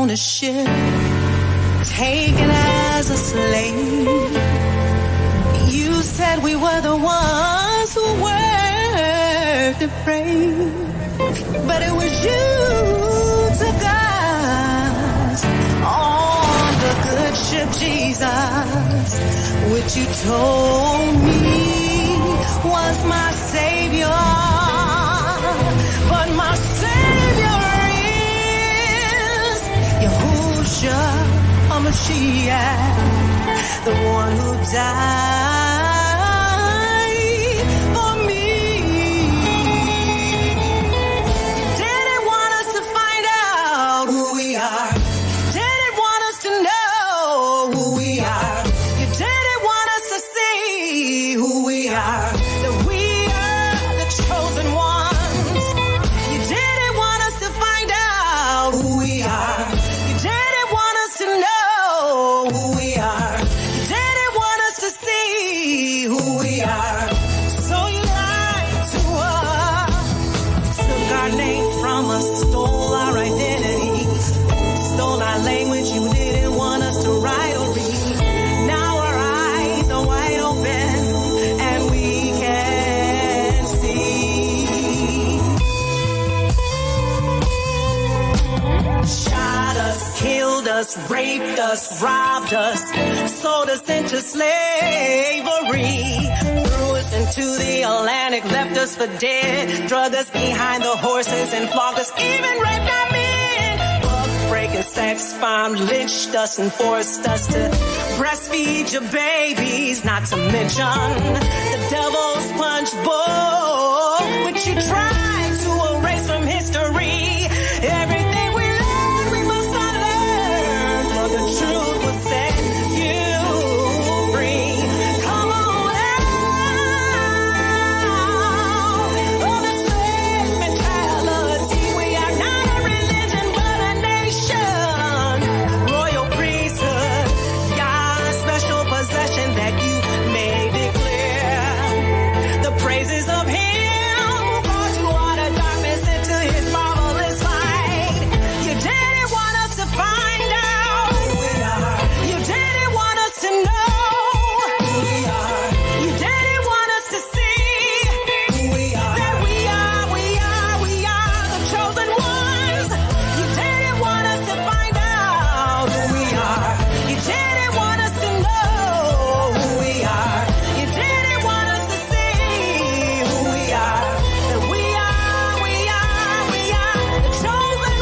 on a ship, taken as a slave. You said we were the ones who were depraved, but it was you took us on the good ship, Jesus, which you told me was my Savior. But my Savior is Yahushua HaMashiach, the one who died for me. Didn't want us to find out who we are. Didn't want us to know who we are. You didn't want us to see who we are. That we are the chosen ones. You didn't want us to find out who we are. You didn't want us to know who we are. You didn't want us to see who we are. So you lied to us. Took our name from us, stole our identity, stole our language. You didn't want us to write or read. Now our eyes are wide open and we can see. Shot us, killed us, raped us, robbed us, sold us into slavery, threw us into the Atlantic, left us for dead, drug us behind the horses and flogged us, even raped our men. Breaking sex bomb, lynched us and forced us to breastfeed your babies, not to mention the devil's punch bowl, which you tried to erase from history. Everything we learned, we must unlearn, for the truth will set you free. Come on out of the slave mentality. We are not a religion, but a nation. Royal priesthood, God's special possession that you may declare the praises of Him who brought you out of darkness into His marvelous light. You didn't want us to find out who we are. You didn't want us to know who we are. You didn't want us to see who we are. That we are the chosen ones. You didn't want us to find out who we are. You didn't want us to know who we are. You didn't want us to see who we are. That we are the chosen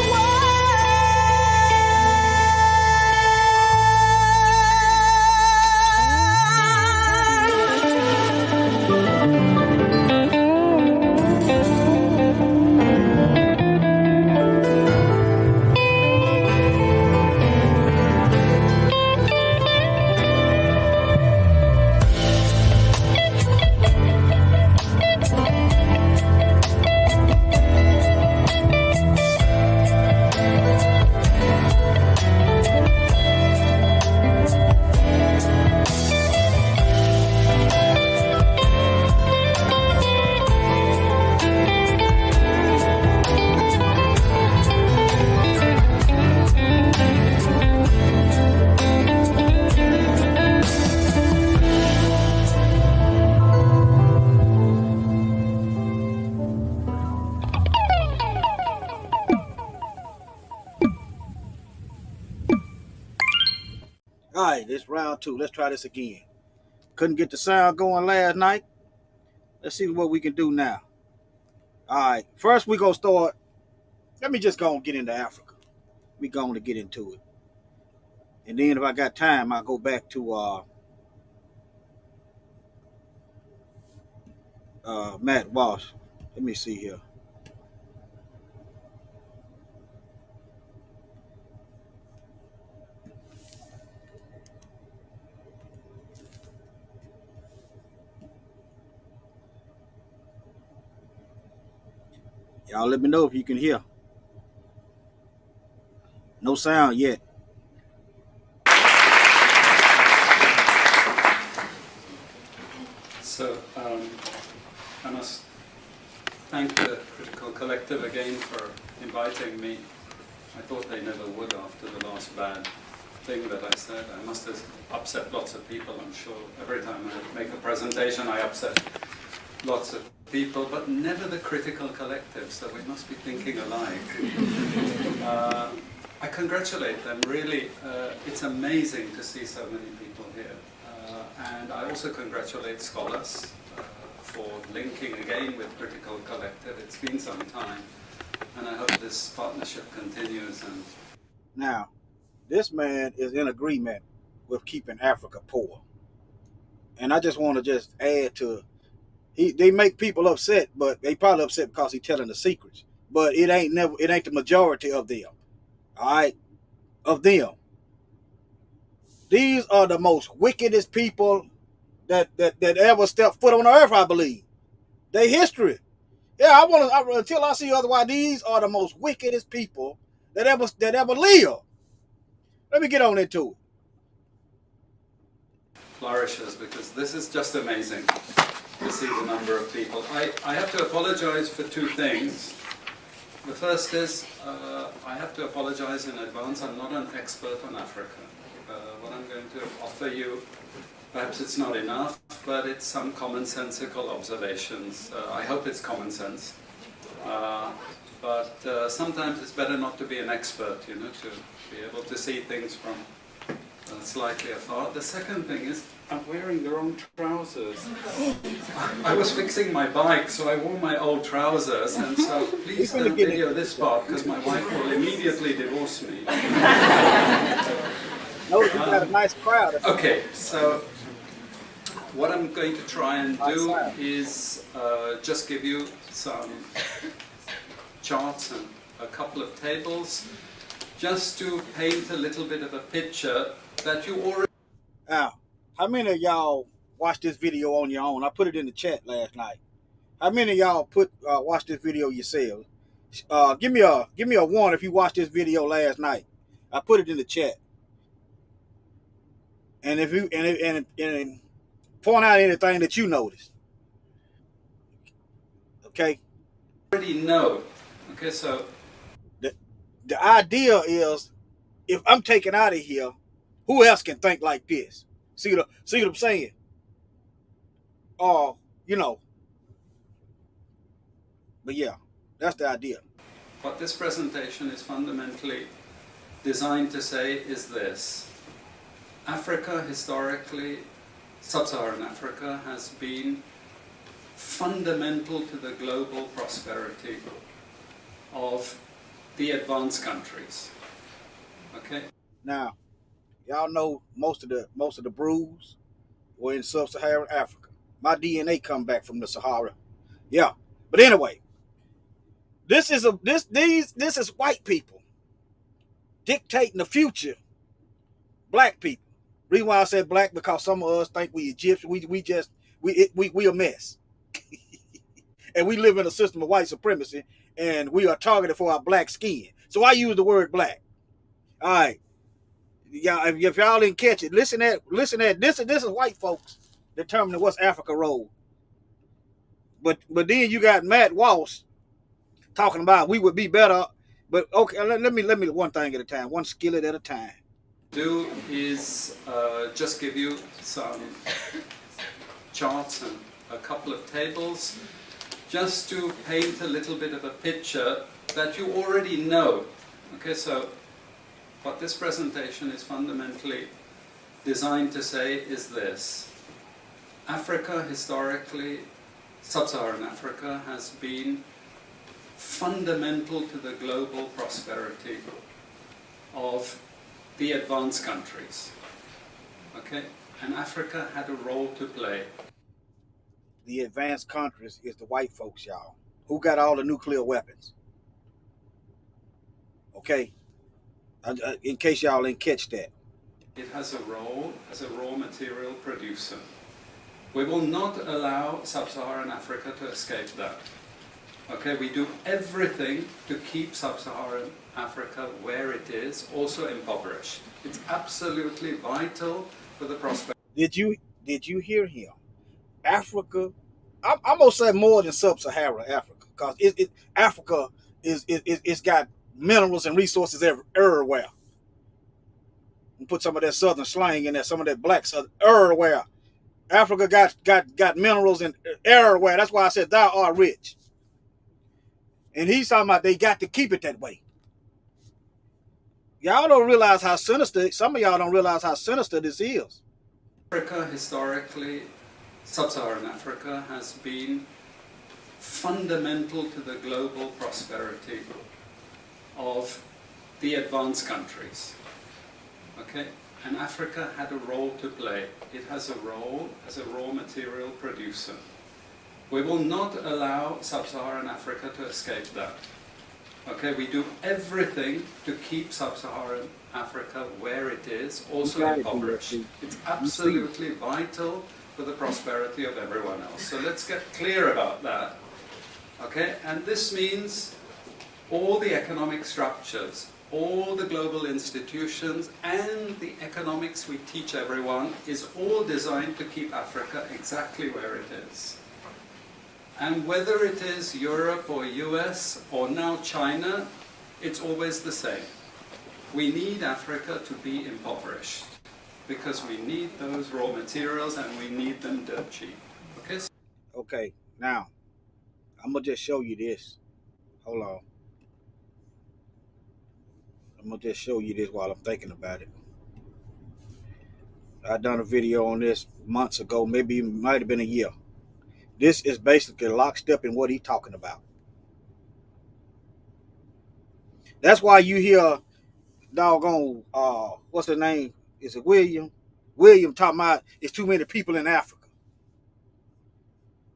All right, this round two. Let's try this again. Couldn't get the sound going last night. Let's see what we can do now. All right, first we're going to start. Let me just go and get into Africa. We're going to get into it. And then if I got time, I'll go back to Matt Walsh. Let me see here. Y'all let me know if you can hear. No sound yet. So I must thank the Critical Collective again for inviting me. I thought they never would after the last bad thing that I said. I must have upset lots of people, I'm sure. Every time I make a presentation, I upset lots of people, but never the critical collective, so we must be thinking alike. I congratulate them, really. It's amazing to see so many people here. And I also congratulate scholars for linking again with Critical Collective. It's been some time, and I hope this partnership continues. And Now, this man is in agreement with keeping Africa poor. And I just want to just add to, they make people upset, but they probably upset because he's telling the secrets. But it ain't the majority of them. All right? Of them. These are the most wickedest people that ever stepped foot on the earth, I believe. They history. Yeah, until I see otherwise, these are the most wickedest people that ever live. Let me get on into it. flourishes, because this is just amazing to see the number of people. I have to apologize for two things. The first is, I have to apologize in advance. I'm not an expert on Africa. What I'm going to offer you, perhaps it's not enough, but it's some commonsensical observations. I hope it's common sense. But sometimes it's better not to be an expert, you know, to be able to see things from slightly afar. The second thing is, I'm wearing the wrong trousers. I was fixing my bike, so I wore my old trousers, and so please don't video this part, because my wife will immediately divorce me. No, you got a nice crowd. Okay, so what I'm going to try and do is just give you some charts and a couple of tables, just to paint a little bit of a picture that you already... Now, how many of y'all watched this video on your own? I put it in the chat last night. How many of y'all watched this video yourselves? Give me a one if you watched this video last night. I put it in the chat. And if you and point out anything that you noticed. Okay. already know. Okay, so the idea is, if I'm taken out of here, who else can think like this? See what I'm saying? You know. But yeah, that's the idea. what this presentation is fundamentally designed to say is this. Africa, historically, sub-Saharan Africa, has been fundamental to the global prosperity of the advanced countries. Okay? Now, y'all know most of the brews were in sub-Saharan Africa. My DNA come back from the Sahara. Yeah. But anyway, this is white people dictating the future. Black people. Reason why I said black, because some of us think we Egyptian. We a mess. And we live in a system of white supremacy, and we are targeted for our black skin. So I use the word black. All right. Yeah, if y'all didn't catch it, listen at this is white folks determining what's Africa role. But then you got Matt Walsh talking about we would be better. But okay, let me one thing at a time, one skillet at a time. Do is just give you some charts and a couple of tables, just to paint a little bit of a picture that you already know. Okay, so what this presentation is fundamentally designed to say is this. Africa, historically, sub-Saharan Africa, has been fundamental to the global prosperity of the advanced countries. Okay? And Africa had a role to play. The advanced countries is the white folks, y'all. Who got all the nuclear weapons? Okay? In case y'all didn't catch that. It has a role as a raw material producer. We will not allow sub-Saharan Africa to escape that. Okay, we do everything to keep sub-Saharan Africa where it is, also impoverished. It's absolutely vital for the prosperity. Did you hear him? Africa, I'm gonna say more than sub-Saharan Africa, because Africa it's got minerals and resources everywhere. And put some of that southern slang in there, some of that black southern everywhere. Africa got minerals and everywhere. That's why I said thou art rich. And he's talking about they got to keep it that way. Y'all don't realize how sinister, some of y'all don't realize how sinister this is. Africa, historically, sub-Saharan Africa has been fundamental to the global prosperity of the advanced countries. Okay? And Africa had a role to play. It has a role as a raw material producer. We will not allow sub-Saharan Africa to escape that. Okay, we do everything to keep sub-Saharan Africa where it is, also impoverished. It's absolutely vital for the prosperity of everyone else. So let's get clear about that. Okay, and this means all the economic structures, all the global institutions, and the economics we teach everyone is all designed to keep Africa exactly where it is. And whether it is Europe or US or now China, it's always the same. We need Africa to be impoverished because we need those raw materials and we need them dirt cheap. Okay? Okay, now, I'm going to just show you this. Hold on. I'm going to just show you this while I'm thinking about it. I done a video on this months ago, maybe it might have been a year. This is basically lockstep in what he's talking about. That's why you hear doggone, what's the name? Is it William? William talking about it's too many people in Africa.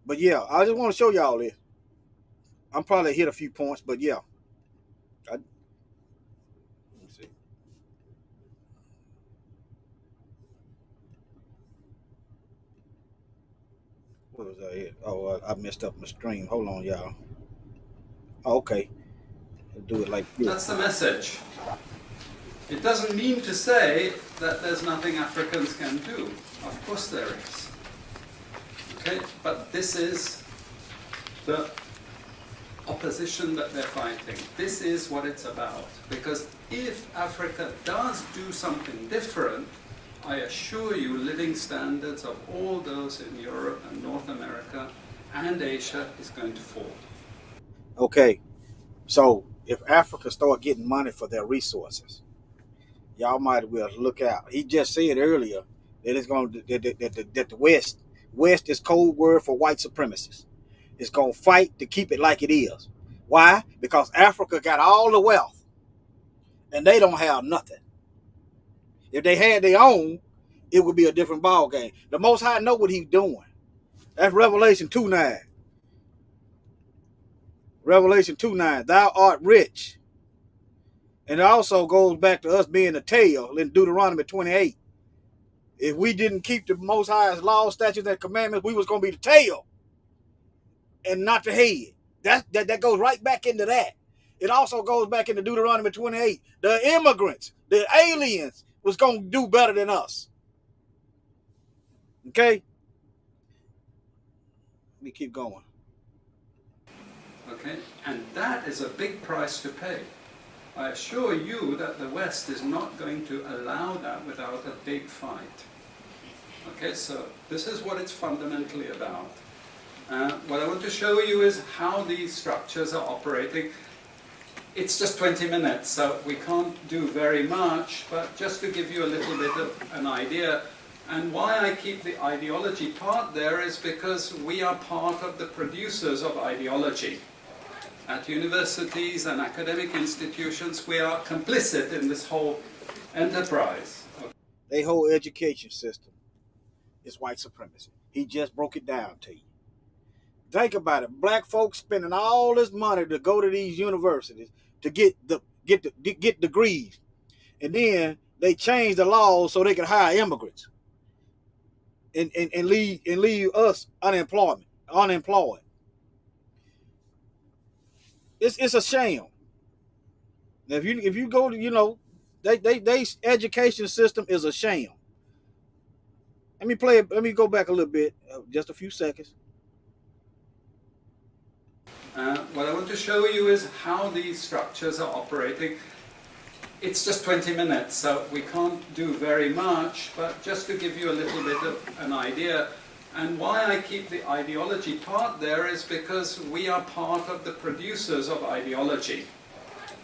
But yeah, I just want to show y'all this. I'm probably hit a few points, but yeah. Let me see. What was that here? Oh, I messed up my stream. Hold on, y'all. Oh, okay. I'll do it like this. That's the message. It doesn't mean to say that there's nothing Africans can do. Of course there is. Okay, but this is the opposition that they're fighting. This is what it's about. Because if Africa does do something different, I assure you living standards of all those in Europe and North America and Asia is going to fall. Okay, so if Africa start getting money for their resources, y'all might as well look out. He just said earlier that it's going to that the West is code word for white supremacists. It's going to fight to keep it like it is. Why? Because Africa got all the wealth, and they don't have nothing. If they had their own, it would be a different ball game. The Most High know what he's doing. That's Revelation 2:9. Revelation 2:9. Thou art rich. And it also goes back to us being the tail in Deuteronomy 28. If we didn't keep the Most High's laws, statutes, and commandments, we was going to be the tail and not the head. That goes right back into that. It also goes back into Deuteronomy 28. The immigrants, the aliens, was going to do better than us. Okay? Let me keep going. Okay? And that is a big price to pay. I assure you that the West is not going to allow that without a big fight. Okay, so this is what it's fundamentally about. What I want to show you is how these structures are operating. It's just 20 minutes, so we can't do very much, but just to give you a little bit of an idea. And why I keep the ideology part there is because we are part of the producers of ideology. At universities and academic institutions, we are complicit in this whole enterprise. Their whole education system is white supremacy. He just broke it down to you. Think about it. Black folks spending all this money to go to these universities to get degrees, and then they change the laws so they can hire immigrants and leave us unemployed. It's a shame. If you go to they education system is a sham. Let me go back a little bit, just a few seconds. What I want to show you is how these structures are operating. It's just 20 minutes, so we can't do very much, but just to give you a little bit of an idea. And why I keep the ideology part there is because we are part of the producers of ideology.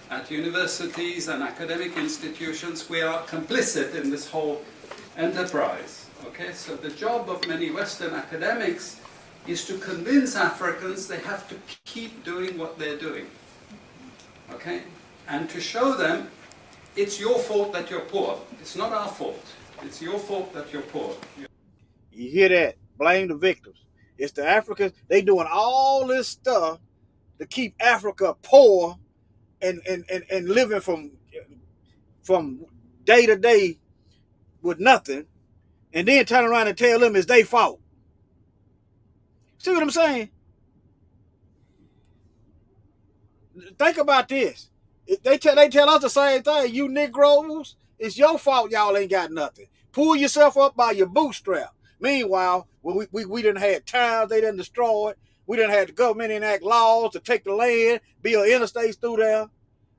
At universities and academic institutions, we are complicit in this whole enterprise. Okay, so the job of many Western academics is to convince Africans they have to keep doing what they're doing. Okay, and to show them it's your fault that you're poor. It's not our fault. It's your fault that you're poor. You hear that? Blame the victims. It's the Africans. They doing all this stuff to keep Africa poor and living from day to day with nothing, and then turn around and tell them it's their fault. See what I'm saying? Think about this. They tell us the same thing. You Negroes, it's your fault y'all ain't got nothing. Pull yourself up by your bootstrap. Meanwhile, when we done had towns they done destroyed. We done had the government enact laws to take the land, build interstates through there.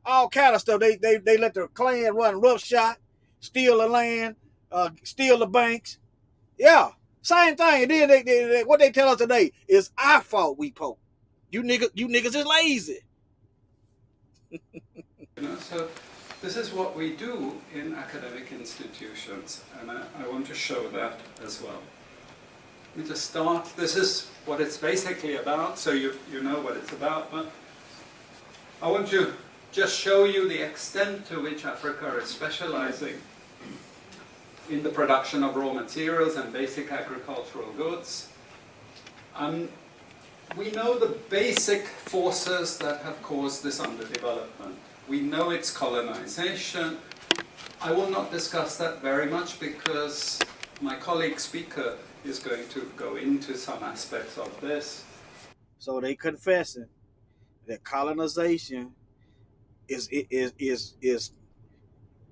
All kind of stuff. They let the Klan run roughshod, steal the land, steal the banks. Yeah, same thing. And then they what they tell us today is our fault we poor. You niggas is lazy. So this is what we do in academic institutions, and I want to show that as well. We just start. This is what it's basically about, so you know what it's about, but I want to just show you the extent to which Africa is specializing in the production of raw materials and basic agricultural goods. We know the basic forces that have caused this underdevelopment. We know it's colonization. I will not discuss that very much because my colleague speaker is going to go into some aspects of this. So they confessing that colonization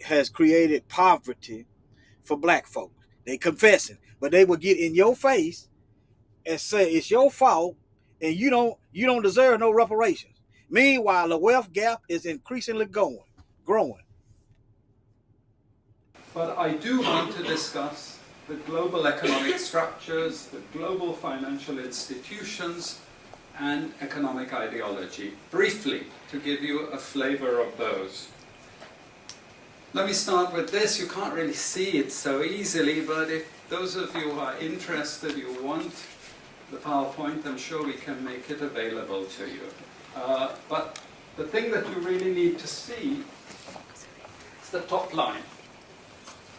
has created poverty for black folks. They confessing, but they will get in your face and say it's your fault and you don't deserve no reparations. Meanwhile, the wealth gap is increasingly growing. But I do want to discuss the global economic structures, the global financial institutions, and economic ideology, briefly, to give you a flavor of those. Let me start with this. You can't really see it so easily, but if those of you who are interested, you want the PowerPoint, I'm sure we can make it available to you. But the thing that you really need to see is the top line.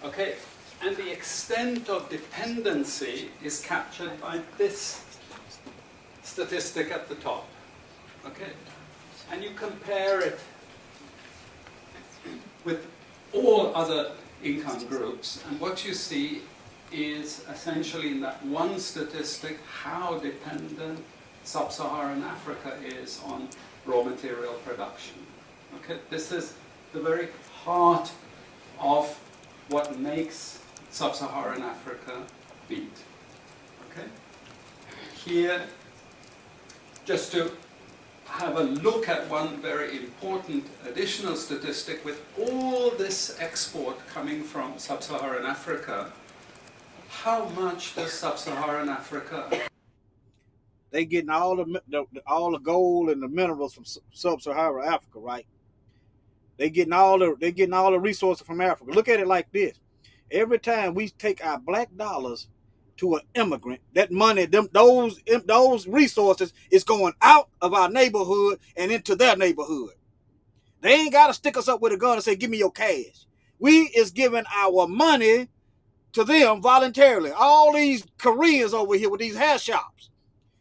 Okay? And the extent of dependency is captured by this statistic at the top. Okay? And you compare it with all other income groups, and what you see is essentially in that one statistic how dependent sub-Saharan Africa is on raw material production. Okay? This is the very heart of what makes sub-Saharan Africa beat. Okay? Here, just to have a look at one very important additional statistic, with all this export coming from sub-Saharan Africa, how much does sub-Saharan Africa? They getting all the gold and the minerals from sub-Saharan Africa, right? They getting all the resources from Africa. Look at it like this: every time we take our black dollars to an immigrant, that money, those resources is going out of our neighborhood and into their neighborhood. They ain't got to stick us up with a gun and say, give me your cash. We is giving our money to them voluntarily. All these Koreans over here with these hair shops,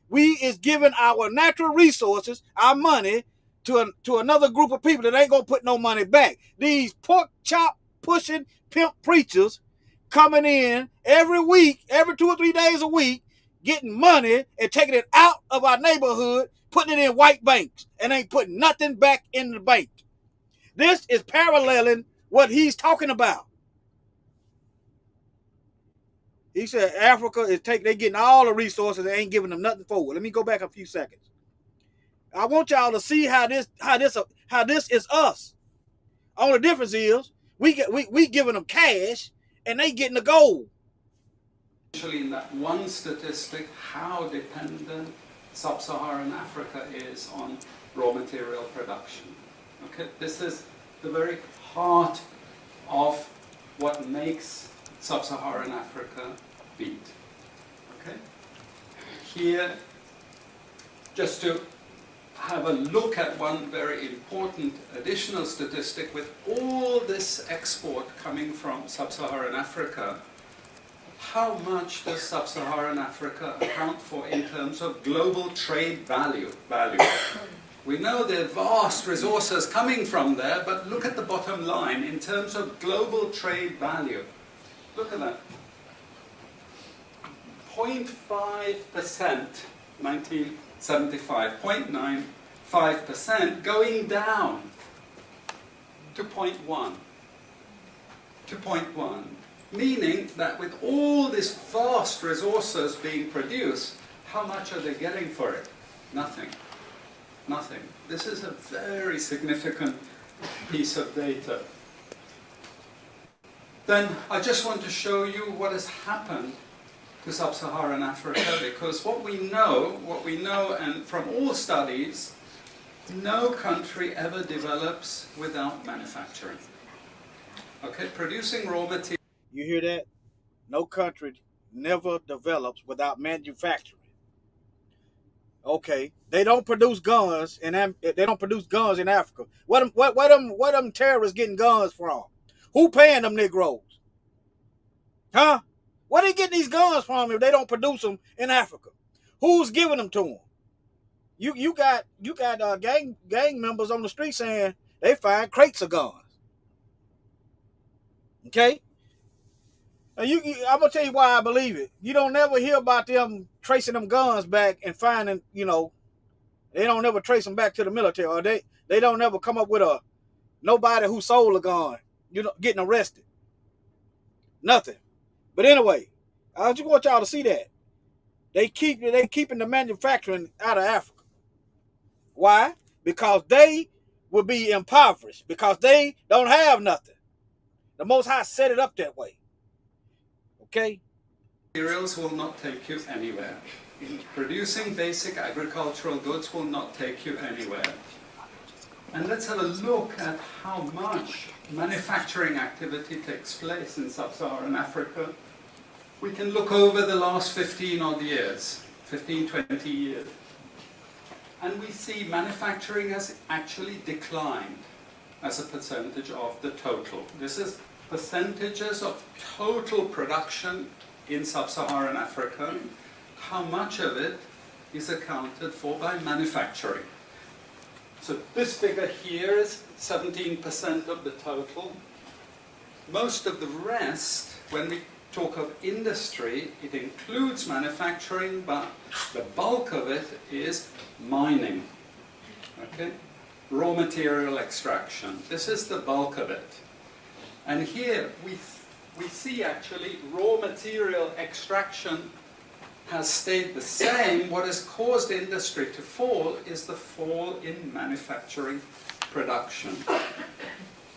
we is giving our natural resources, our money, to another group of people that ain't going to put no money back. These pork chop pushing pimp preachers coming in every week, every 2 or 3 days a week, getting money and taking it out of our neighborhood, putting it in white banks, and ain't putting nothing back in the bank. This is paralleling what he's talking about. He said Africa is they getting all the resources and ain't giving them nothing for it. Let me go back a few seconds. I want y'all to see how this is us. Only difference is we giving them cash and they getting the gold. Actually, in that one statistic, how dependent sub-Saharan Africa is on raw material production. Okay, this is the very heart of what makes sub-Saharan Africa beat. Okay, here, just to have a look at one very important additional statistic, with all this export coming from sub-Saharan Africa, how much does sub-Saharan Africa account for in terms of global trade value? We know there are vast resources coming from there, but look at the bottom line in terms of global trade value. Look at that. 0.5%, 1975, 0.95%, going down to 0.1. To 0.1. Meaning that with all these vast resources being produced, how much are they getting for it? Nothing. Nothing. This is a very significant piece of data. Then I just want to show you what has happened to sub-Saharan Africa, because what we know, and from all studies, no country ever develops without manufacturing. Okay, producing raw material. You hear that? No country never develops without manufacturing. Okay, they don't produce guns in Africa. Where them terrorists getting guns from? Who paying them Negroes? Huh? Where they getting these guns from if they don't produce them in Africa? Who's giving them to them? You got gang members on the street saying they find crates of guns. Okay. I'm gonna tell you why I believe it. You don't never hear about them tracing them guns back and finding, they don't never trace them back to the military, or they don't never come up with nobody who sold a gun, getting arrested. Nothing. But anyway, I just want y'all to see that they keeping the manufacturing out of Africa. Why? Because they will be impoverished, because they don't have nothing. The Most High set it up that way. Okay. Materials will not take you anywhere. Producing basic agricultural goods will not take you anywhere. And let's have a look at how much manufacturing activity takes place in sub-Saharan Africa. We can look over the last 15 odd years, 15, 20 years. And we see manufacturing has actually declined as a percentage of the total. This is percentages of total production in sub-Saharan Africa. How much of it is accounted for by manufacturing? So this figure here is 17% of the total. Most of the rest, when we talk of industry, it includes manufacturing, but the bulk of it is mining. Okay? Raw material extraction. This is the bulk of it. And here we see actually raw material extraction has stayed the same. What has caused industry to fall is the fall in manufacturing production.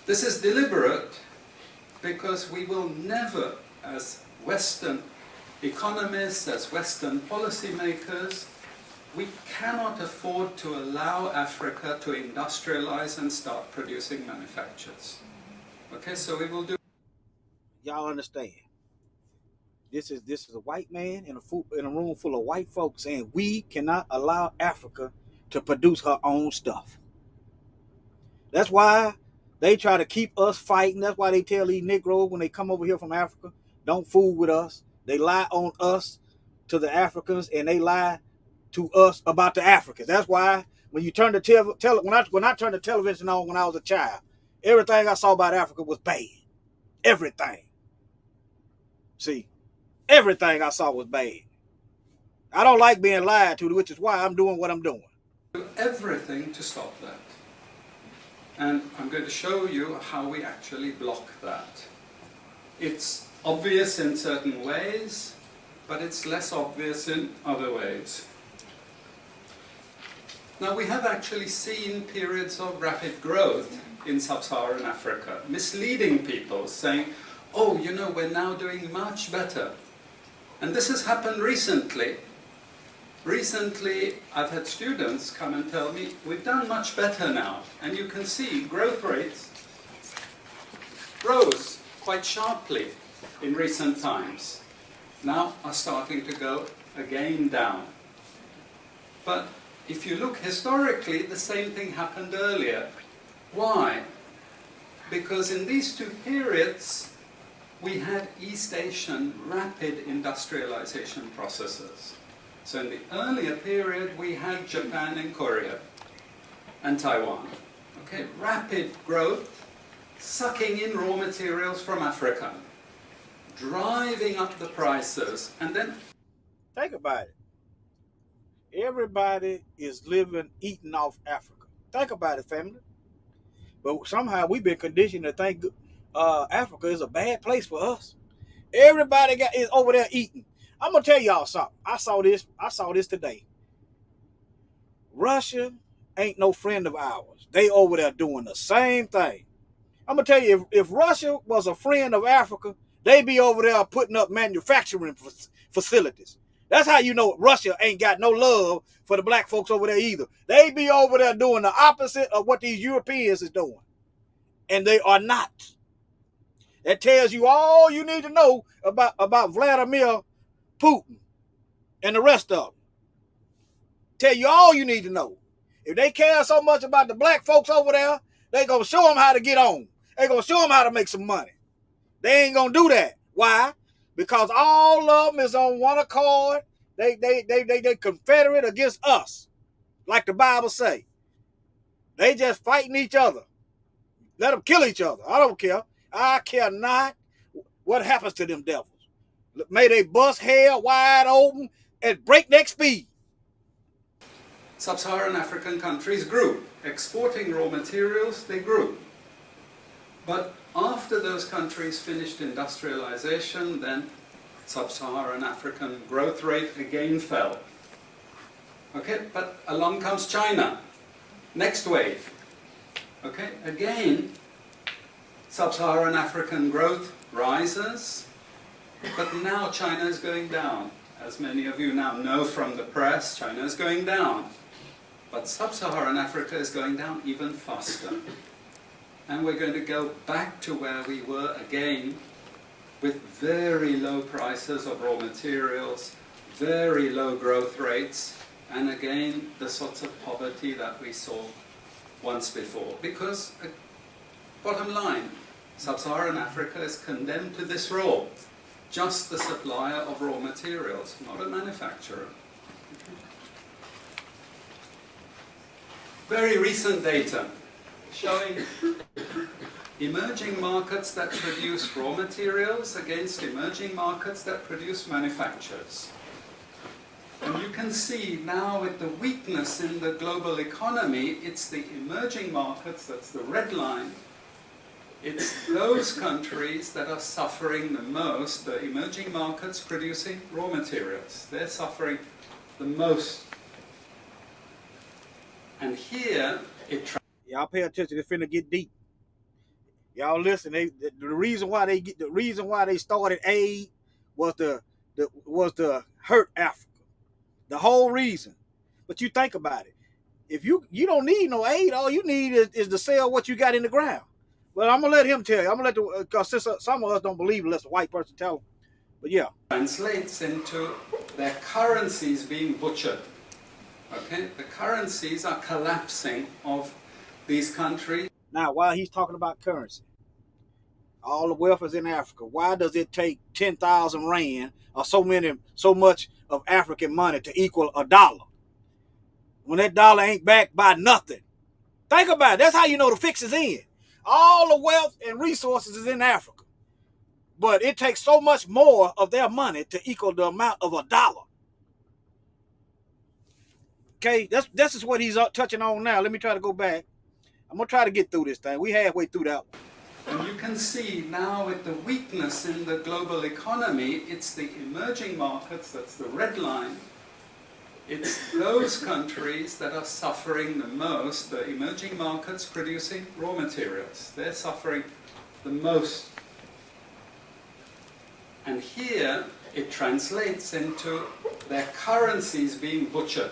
This is deliberate because we will never, as Western economists, as Western policymakers, we cannot afford to allow Africa to industrialize and start producing manufactures. Okay, so we will do. Y'all understand? This is a white man in a room full of white folks saying we cannot allow Africa to produce her own stuff. That's why they try to keep us fighting. That's why they tell these Negroes when they come over here from Africa, don't fool with us. They lie on us to the Africans, and they lie to us about the Africans. That's why when you turn the when I turned the television on when I was a child, everything I saw about Africa was bad. Everything. See, everything I saw was bad. I don't like being lied to, which is why I'm doing what I'm doing. Do everything to stop that. And I'm going to show you how we actually block that. It's obvious in certain ways, but it's less obvious in other ways. Now, we have actually seen periods of rapid growth in sub-Saharan Africa, misleading people, saying, oh, you know, we're now doing much better. And this has happened recently. Recently, I've had students come and tell me, we've done much better now. And you can see growth rates rose quite sharply in recent times. Now are starting to go again down. But if you look historically, the same thing happened earlier. Why? Because in these two periods, we had East Asian rapid industrialization processes. So in the earlier period, we had Japan and Korea and Taiwan. Okay, rapid growth, sucking in raw materials from Africa, driving up the prices, and then... Think about it. Everybody is eating off Africa. Think about it, family. But somehow we've been conditioned to think Africa is a bad place for us. Everybody is over there eating. I'm gonna tell y'all something. I saw this today. Russia ain't no friend of ours. They over there doing the same thing. I'm gonna tell you, if Russia was a friend of Africa, they'd be over there putting up manufacturing facilities. That's how you know Russia ain't got no love for the black folks over there either. They be over there doing the opposite of what these Europeans is doing. And they are not. That tells you all you need to know about Vladimir Putin and the rest of them. Tell you all you need to know. If they care so much about the black folks over there, they gonna show them how to get on. They gonna show them how to make some money. They ain't gonna do that. Why? Because all of them is on one accord. They confederate against us, like the Bible say. They just fighting each other. Let them kill each other. I don't care. I care not what happens to them devils. May they bust hell wide open at breakneck speed. Sub-Saharan African countries grew. Exporting raw materials, they grew. But after those countries finished industrialization, then Sub-Saharan African growth rate again fell. Okay, but along comes China. Next wave. Okay, again, Sub-Saharan African growth rises, but now China is going down. As many of you now know from the press, China is going down. But Sub-Saharan Africa is going down even faster. And we're going to go back to where we were again, with very low prices of raw materials, very low growth rates, and again, the sorts of poverty that we saw once before. Because, bottom line, Sub-Saharan Africa is condemned to this role. Just the supplier of raw materials, not a manufacturer. Very recent data showing emerging markets that produce raw materials against emerging markets that produce manufactures. And you can see now with the weakness in the global economy, it's the emerging markets, that's the red line, it's those countries that are suffering the most, the emerging markets producing raw materials. They're suffering the most. And here, y'all pay attention, it's finna get deep. Y'all listen, the reason why they started aid was to hurt Africa. The whole reason. But you think about it. If you don't need no aid, all you need is to sell what you got in the ground. Well, I'm gonna let him tell you. I'm gonna let because since some of us don't believe unless a white person tell them. But yeah. Translates into their currencies being butchered. Okay, the currencies are collapsing of these countries. Now, while he's talking about currency, all the wealth is in Africa. Why does it take 10,000 rand or so much of African money to equal $1 when that dollar ain't backed by nothing? Think about it. That's how you know the fix is in. All the wealth and resources is in Africa, but it takes so much more of their money to equal the amount of $1. Okay, this is what he's touching on now. Let me try to go back. I'm gonna try to get through this thing. We halfway through that one. And you can see now with the weakness in the global economy, it's the emerging markets, that's the red line, It's those countries that are suffering the most, the emerging markets producing raw materials. They're suffering the most. And here it translates into their currencies being butchered.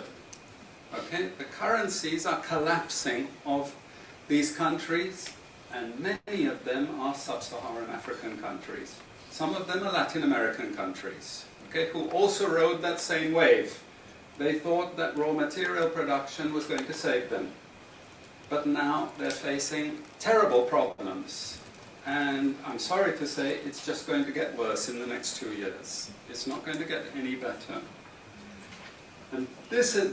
Okay? The currencies are collapsing of these countries, and many of them are sub-Saharan African countries. Some of them are Latin American countries, okay, who also rode that same wave. They thought that raw material production was going to save them. But now they're facing terrible problems. And I'm sorry to say, it's just going to get worse in the next 2 years. It's not going to get any better. And this is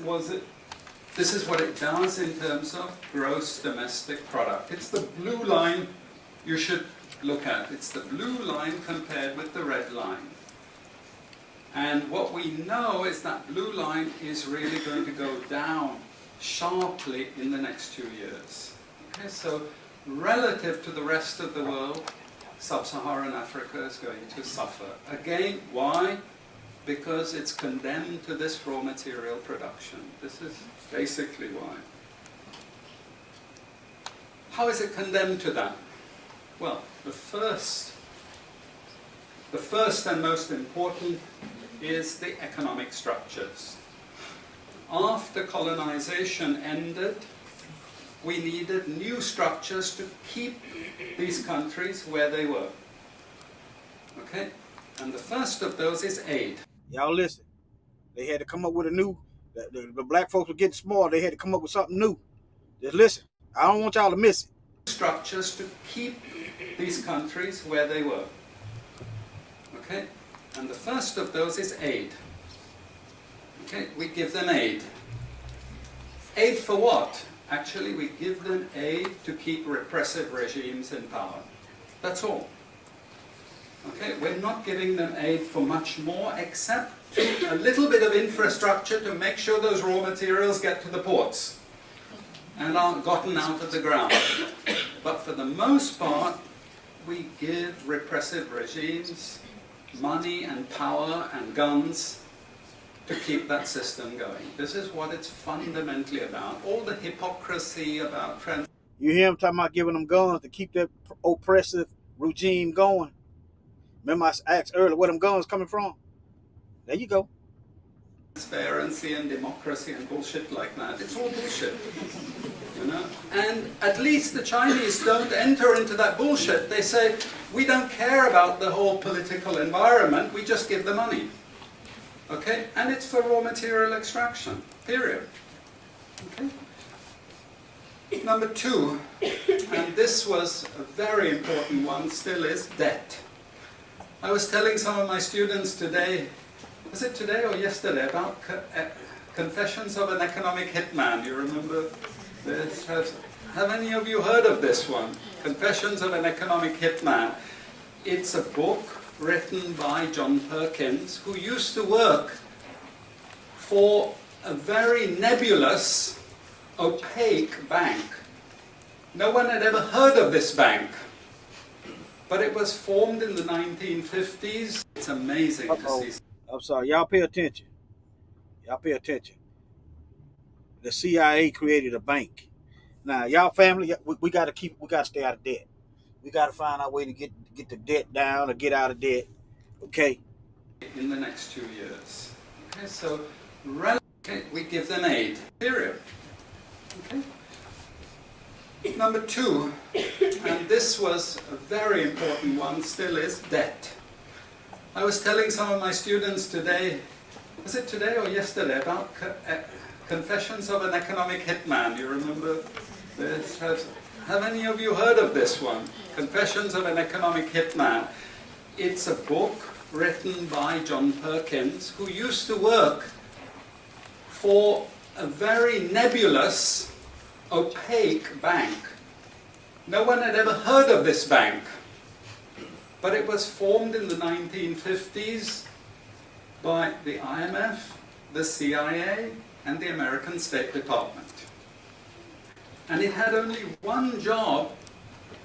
what it does in terms of gross domestic product. It's the blue line you should look at. It's the blue line compared with the red line. And what we know is that blue line is really going to go down sharply in the next 2 years. Okay, so relative to the rest of the world, sub-Saharan Africa is going to suffer. Again, why? Because it's condemned to this raw material production. This is basically why. How is it condemned to that? Well, the first and most important is the economic structures. After colonization ended, we needed new structures to keep these countries where they were. Okay? And the first of those is aid. Y'all listen. They had to come up with a new, the black folks were getting smart. They had to come up with something new. Just listen. I don't want y'all to miss it. Structures to keep these countries where they were. Okay? And the first of those is aid. Okay? We give them aid. Aid for what? Actually, we give them aid to keep repressive regimes in power. That's all. Okay? We're not giving them aid for much more except a little bit of infrastructure to make sure those raw materials get to the ports and aren't gotten out of the ground. But for the most part, we give repressive regimes money and power and guns to keep that system going. This is what it's fundamentally about. All the hypocrisy about You hear him talking about giving them guns to keep that oppressive regime going. Remember I asked earlier where them guns coming from? There you go. transparency and democracy and bullshit like that. It's all bullshit. You know? And at least the Chinese don't enter into that bullshit. They say, we don't care about the whole political environment, we just give the money. Okay? And it's for raw material extraction. Period. Okay? Number two, and this was a very important one, still is debt. I was telling some of my students today, was it today or yesterday, about Confessions of an Economic Hitman. You remember this? Have any of you heard of this one? Confessions of an Economic Hitman. It's a book written by John Perkins, who used to work for a very nebulous, opaque bank. No one had ever heard of this bank, but it was formed in the 1950s. It's amazing to see. I'm sorry, y'all pay attention. Y'all pay attention. The CIA created a bank. Now, y'all family, we gotta stay out of debt. We gotta find our way to get the debt down or get out of debt. Okay? In the next 2 years. Okay, so we give them aid. Period. Okay. Number two, and this was a very important one, still is debt. I was telling some of my students today, was it today or yesterday, about Confessions of an Economic Hitman. You remember this? Have any of you heard of this one? Confessions of an Economic Hitman. It's a book written by John Perkins, who used to work for a very nebulous, opaque bank. No one had ever heard of this bank, but it was formed in the 1950s by the IMF, the CIA, and the American State Department. And it had only one job: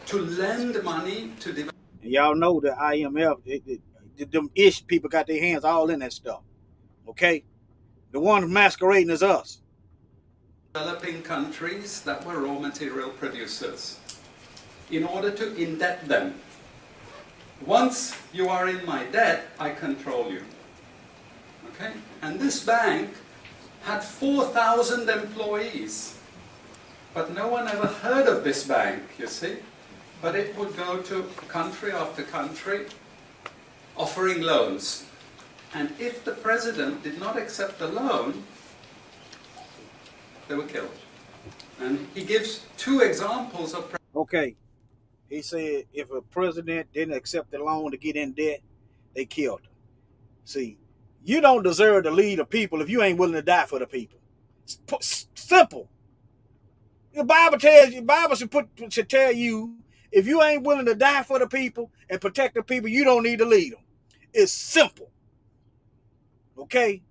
to lend money to develop. Y'all know the IMF, them ish people got their hands all in that stuff. Okay? The ones masquerading as us. Developing countries that were raw material producers in order to indebt them. Once you are in my debt, I control you. Okay? And this bank had 4,000 employees. But no one ever heard of this bank, you see. But it would go to country after country offering loans. And if the president did not accept the loan, they were killed. And he gives two examples of... Okay. He said if a president didn't accept the loan to get in debt, they killed him. See, you don't deserve to lead the people if you ain't willing to die for the people. Simple. The Bible tells you, the Bible should tell you, if you ain't willing to die for the people and protect the people, you don't need to lead them. It's simple. Okay?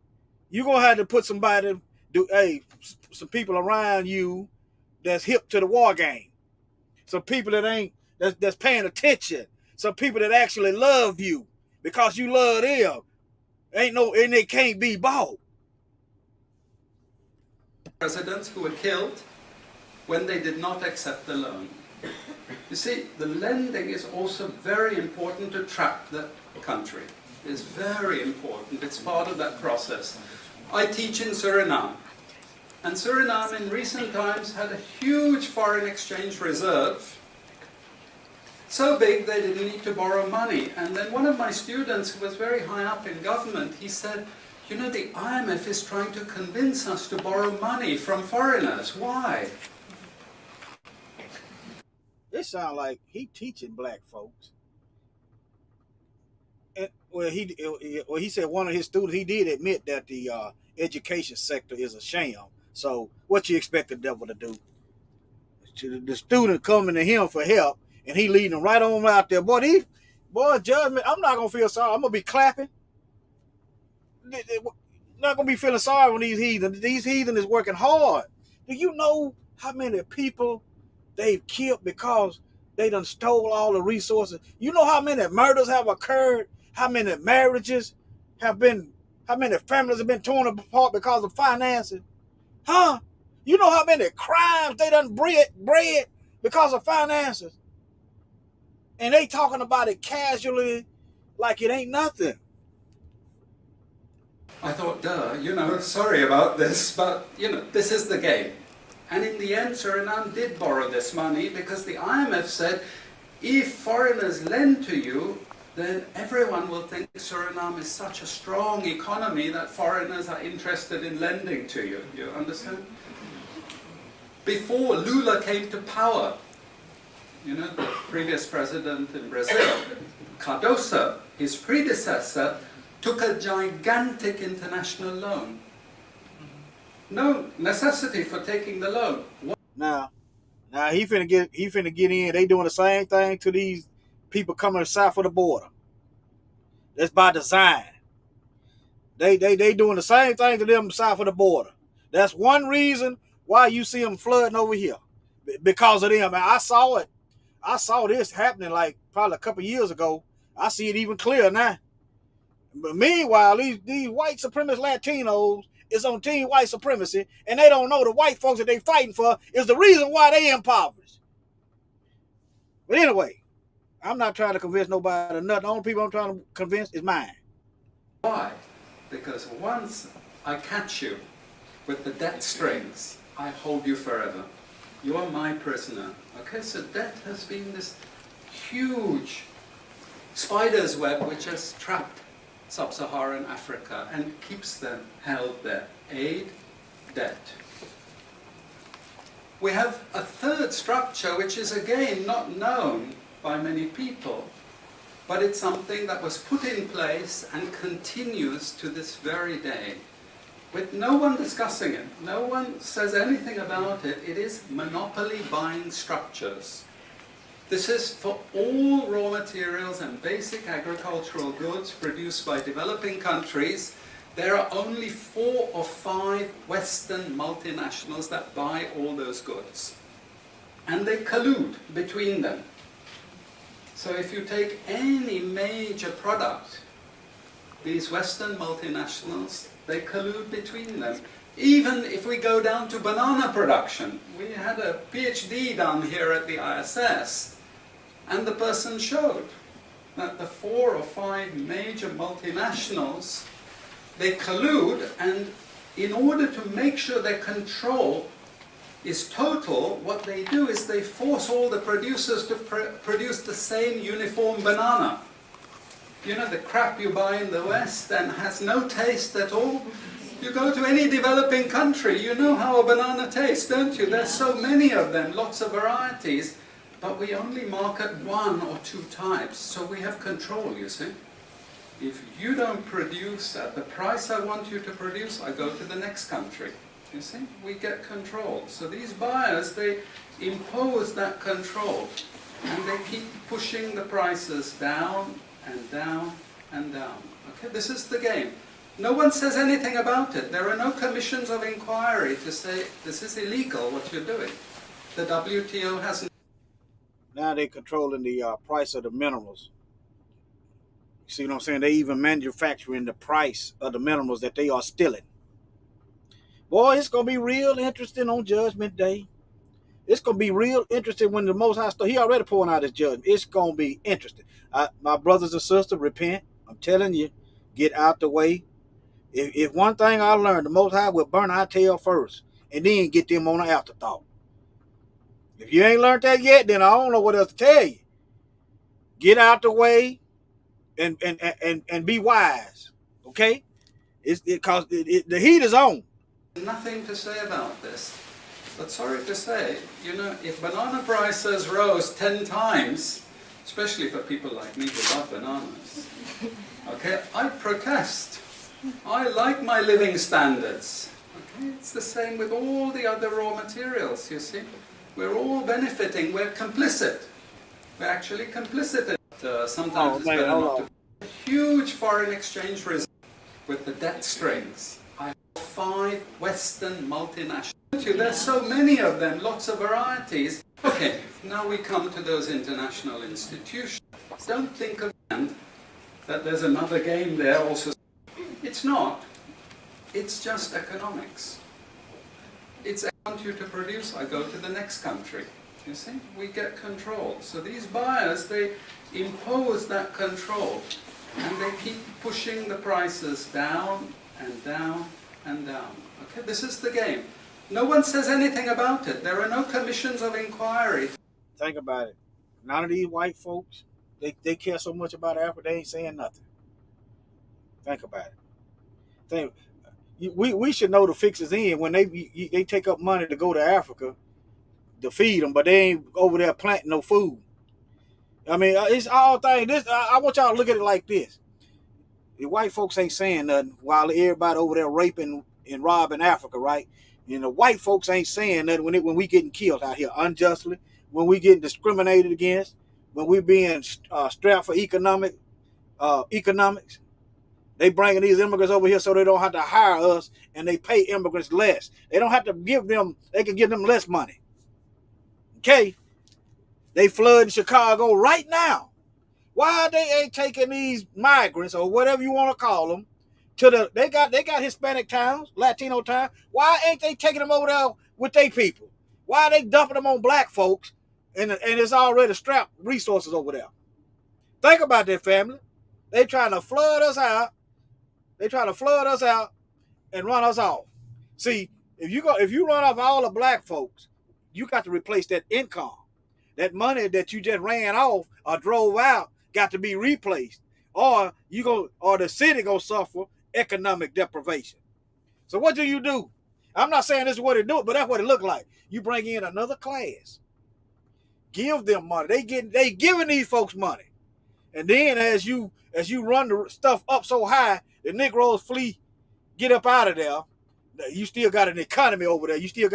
You're going to have to put somebody, some people around you that's hip to the war game. Some people that's paying attention. Some people that actually love you because you love them. And they can't be bought. Presidents who were killed when they did not accept the loan. You see, the lending is also very important to trap the country. It's very important. It's part of that process. I teach in Suriname. And Suriname in recent times had a huge foreign exchange reserve. So big they didn't need to borrow money. And then one of my students who was very high up in government, he said, you know, the IMF is trying to convince us to borrow money from foreigners. Why? It sounds like he teaching black folks. And, he said one of his students, he did admit that the education sector is a sham. So what you expect the devil to do? The student coming to him for help, and he leading them right on out there. Boy, judgment, I'm not going to feel sorry. I'm going to be clapping. Not going to be feeling sorry when these heathen is working hard. Do you know how many people they've killed because they done stole all the resources? You know how many murders have occurred? How many marriages have been, how many families have been torn apart because of finances? Huh? You know how many crimes they done bred because of finances? And they talking about it casually like it ain't nothing. I thought, sorry about this, but, this is the game. And in the end, Suriname did borrow this money because the IMF said, if foreigners lend to you, then everyone will think Suriname is such a strong economy that foreigners are interested in lending to you. You understand? Before Lula came to power, the previous president in Brazil, Cardoso, his predecessor, took a gigantic international loan. No necessity for taking the loan. Now he finna get in. They doing the same thing to these people coming south of the border. That's by design. They doing the same thing to them south of the border. That's one reason why you see them flooding over here, because of them. And I saw it. I saw this happening like probably a couple years ago. I see it even clearer now. But meanwhile, these white supremacist Latinos is on team white supremacy, and they don't know the white folks that they fighting for is the reason why they impoverished. But anyway, I'm not trying to convince nobody or nothing. The only people I'm trying to convince is mine. Why? Because once I catch you with the debt strings, I hold you forever. You are my prisoner. Okay, so debt has been this huge spider's web which has trapped sub-Saharan Africa and keeps them held there. Aid, debt. We have a third structure which is again not known by many people, but it's something that was put in place and continues to this very day, with no one discussing it. No one says anything about it. It is monopoly buying structures. This is for all raw materials and basic agricultural goods produced by developing countries. There are only 4 or 5 Western multinationals that buy all those goods. And they collude between them. So if you take any major product, these Western multinationals, they collude between them. Even if we go down to banana production, we had a PhD done here at the ISS, and the person showed that the 4 or 5 major multinationals, they collude, and in order to make sure their control is total, what they do is they force all the producers to produce the same uniform banana. You know, the crap you buy in the West and has no taste at all. You go to any developing country, you know how a banana tastes, don't you? There's so many of them, lots of varieties, but we only market 1 or 2 types, so we have control, you see. If you don't produce at the price I want you to produce, I go to the next country. You see, we get control. So these buyers, they impose that control, and they keep pushing the prices down and down and down. Okay, this is the game. No one says anything about it. There are no commissions of inquiry to say, this is illegal, what you're doing. The WTO hasn't. Now they're controlling the price of the minerals. See what I'm saying? They even manufacturing the price of the minerals that they are stealing. Boy, it's going to be real interesting on Judgment Day. It's going to be real interesting when the Most High starts. He already pouring out his judgment. It's going to be interesting. My brothers and sisters, repent. I'm telling you, get out the way. If one thing I learned, the Most High will burn our tail first and then get them on an afterthought. If you ain't learned that yet, then I don't know what else to tell you. Get out the way and be wise, okay? Because the heat is on. Nothing to say about this. But sorry to say, you know, if banana prices rose 10 times, especially for people like me who love bananas, okay, I protest. I like my living standards. Okay? It's the same with all the other raw materials, you see. We're all benefiting, we're complicit. We're actually complicit. Sometimes it's better not to. Huge foreign exchange reserve with the debt strings. I have 5 Western multinationals. There's so many of them, lots of varieties. Okay, now we come to those international institutions. Don't think of that there's another game there also. It's not. It's just economics. It's I want you to produce, I go to the next country. You see, we get control. So these buyers, they impose that control, and they keep pushing the prices down and down and down. Okay, this is the game. No one says anything about it. There are no commissions of inquiry. Think about it. None of these white folks, they care so much about Africa, they ain't saying nothing. Think about it. We should know the fix is in when they take up money to go to Africa to feed them, but they ain't over there planting no food. I mean, it's all things. I want y'all to look at it like this. The white folks ain't saying nothing while everybody over there raping and robbing Africa, right? And the white folks ain't saying nothing when we getting killed out here unjustly, when we getting discriminated against, when we being strapped for economics. They bringing these immigrants over here so they don't have to hire us, and they pay immigrants less. They don't have to give them, they can give them less money. Okay? They flooding Chicago right now. Why they ain't taking these migrants, or whatever you want to call them, to they got Hispanic towns, Latino towns. Why ain't they taking them over there with their people? Why are they dumping them on black folks, and it's already strapped resources over there? Think about that, family. They trying to flood us out. They trying to flood us out and run us off. See, if you run off all the black folks, you got to replace that income. That money that you just ran off or drove out got to be replaced, or the city gonna suffer economic deprivation. So what do? I'm not saying this is what it do, but that's what it look like. You bring in another class, give them money. They giving these folks money, and then as you run the stuff up so high, the Negroes flee, get up out of there. You still got an economy over there. You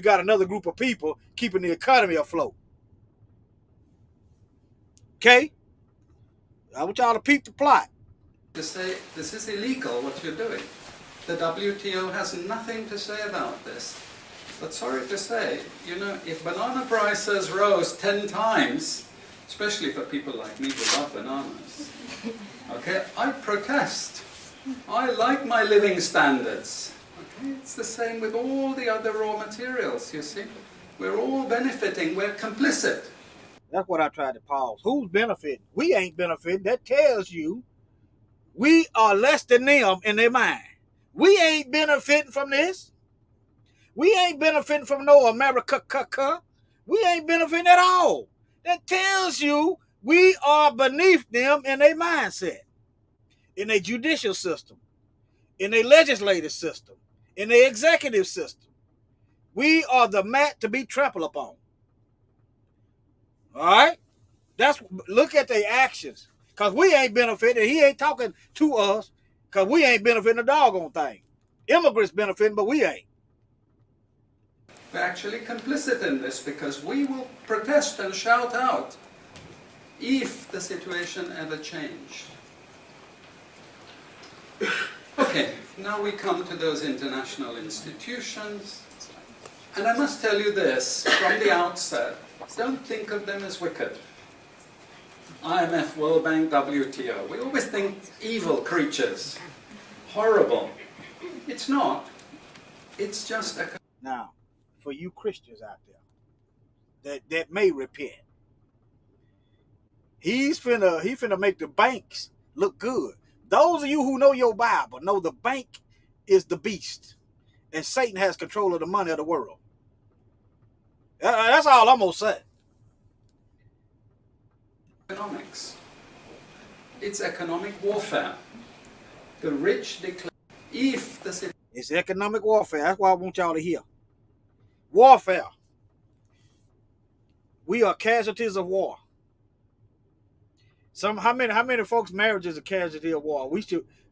got another group of people keeping the economy afloat. Okay? I want y'all to peep the plot. To say this is illegal, what you're doing. The WTO has nothing to say about this. But sorry to say, you know, if banana prices rose 10 times, especially for people like me who love bananas, okay, I protest. I like my living standards. Okay? It's the same with all the other raw materials, you see. We're all benefiting, we're complicit. That's what I tried to pause. Who's benefiting? We ain't benefiting. That tells you we are less than them in their mind. We ain't benefiting from this. We ain't benefiting from no America. We ain't benefiting at all. That tells you we are beneath them in their mindset, in their judicial system, in their legislative system, in their executive system. We are the mat to be trampled upon. All right? Look at their actions. Because we ain't benefiting. He ain't talking to us because we ain't benefiting a doggone thing. Immigrants benefiting, but we ain't. We're actually complicit in this because we will protest and shout out if the situation ever changed. Okay, now we come to those international institutions. And I must tell you this from the outset, don't think of them as wicked. IMF, World Bank, WTO. We always think evil creatures, horrible. It's not. It's just a... Now, for you Christians out there that may repent, he finna make the banks look good. Those of you who know your Bible know the bank is the beast, and Satan has control of the money of the world. That's all I'm gonna say. Economics. It's economic warfare. The rich declare if the... It's economic warfare. That's why I want y'all to hear. Warfare. We are casualties of war. How many folks' marriages are casualty of war?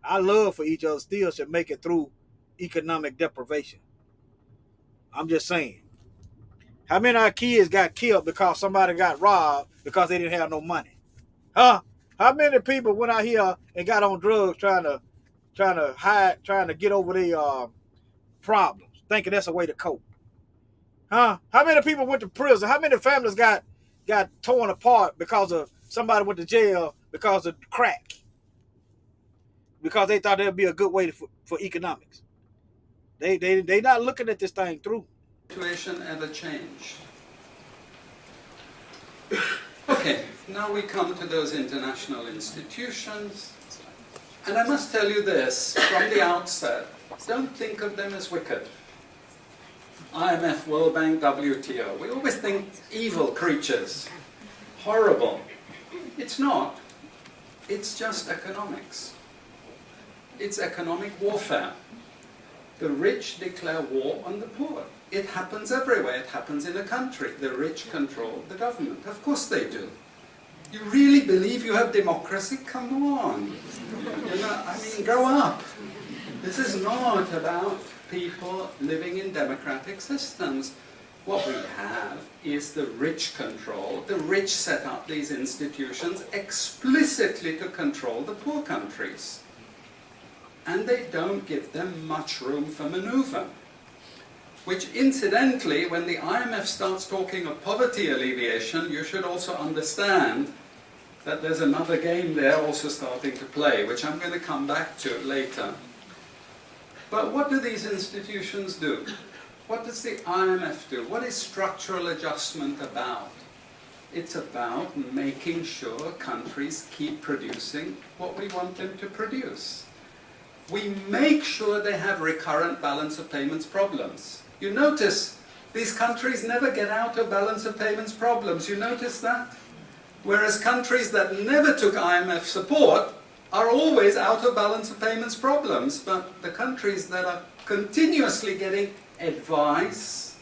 Our love for each other still should make it through economic deprivation. I'm just saying. How many of our kids got killed because somebody got robbed because they didn't have no money? Huh? How many people went out here and got on drugs trying to hide, trying to get over their problems, thinking that's a way to cope? Huh? How many people went to prison? How many families got torn apart because of somebody went to jail because of crack? Because they thought that'd be a good way for economics. They not looking at this thing through. Situation ever change? Okay, now we come to those international institutions. And I must tell you this from the outset, don't think of them as wicked. IMF, World Bank, WTO. We always think evil creatures, horrible. It's not. It's just economics. It's economic warfare. The rich declare war on the poor. It happens everywhere. It happens in a country. The rich control the government. Of course they do. You really believe you have democracy? Come on. Grow up. This is not about people living in democratic systems. What we have is the rich control. The rich set up these institutions explicitly to control the poor countries. And they don't give them much room for maneuver. Which incidentally, when the IMF starts talking of poverty alleviation, you should also understand that there's another game there also starting to play, which I'm going to come back to later. But what do these institutions do? What does the IMF do? What is structural adjustment about? It's about making sure countries keep producing what we want them to produce. We make sure they have recurrent balance of payments problems. You notice these countries never get out of balance of payments problems. You notice that? Whereas countries that never took IMF support are always out of balance of payments problems. But the countries that are continuously getting advice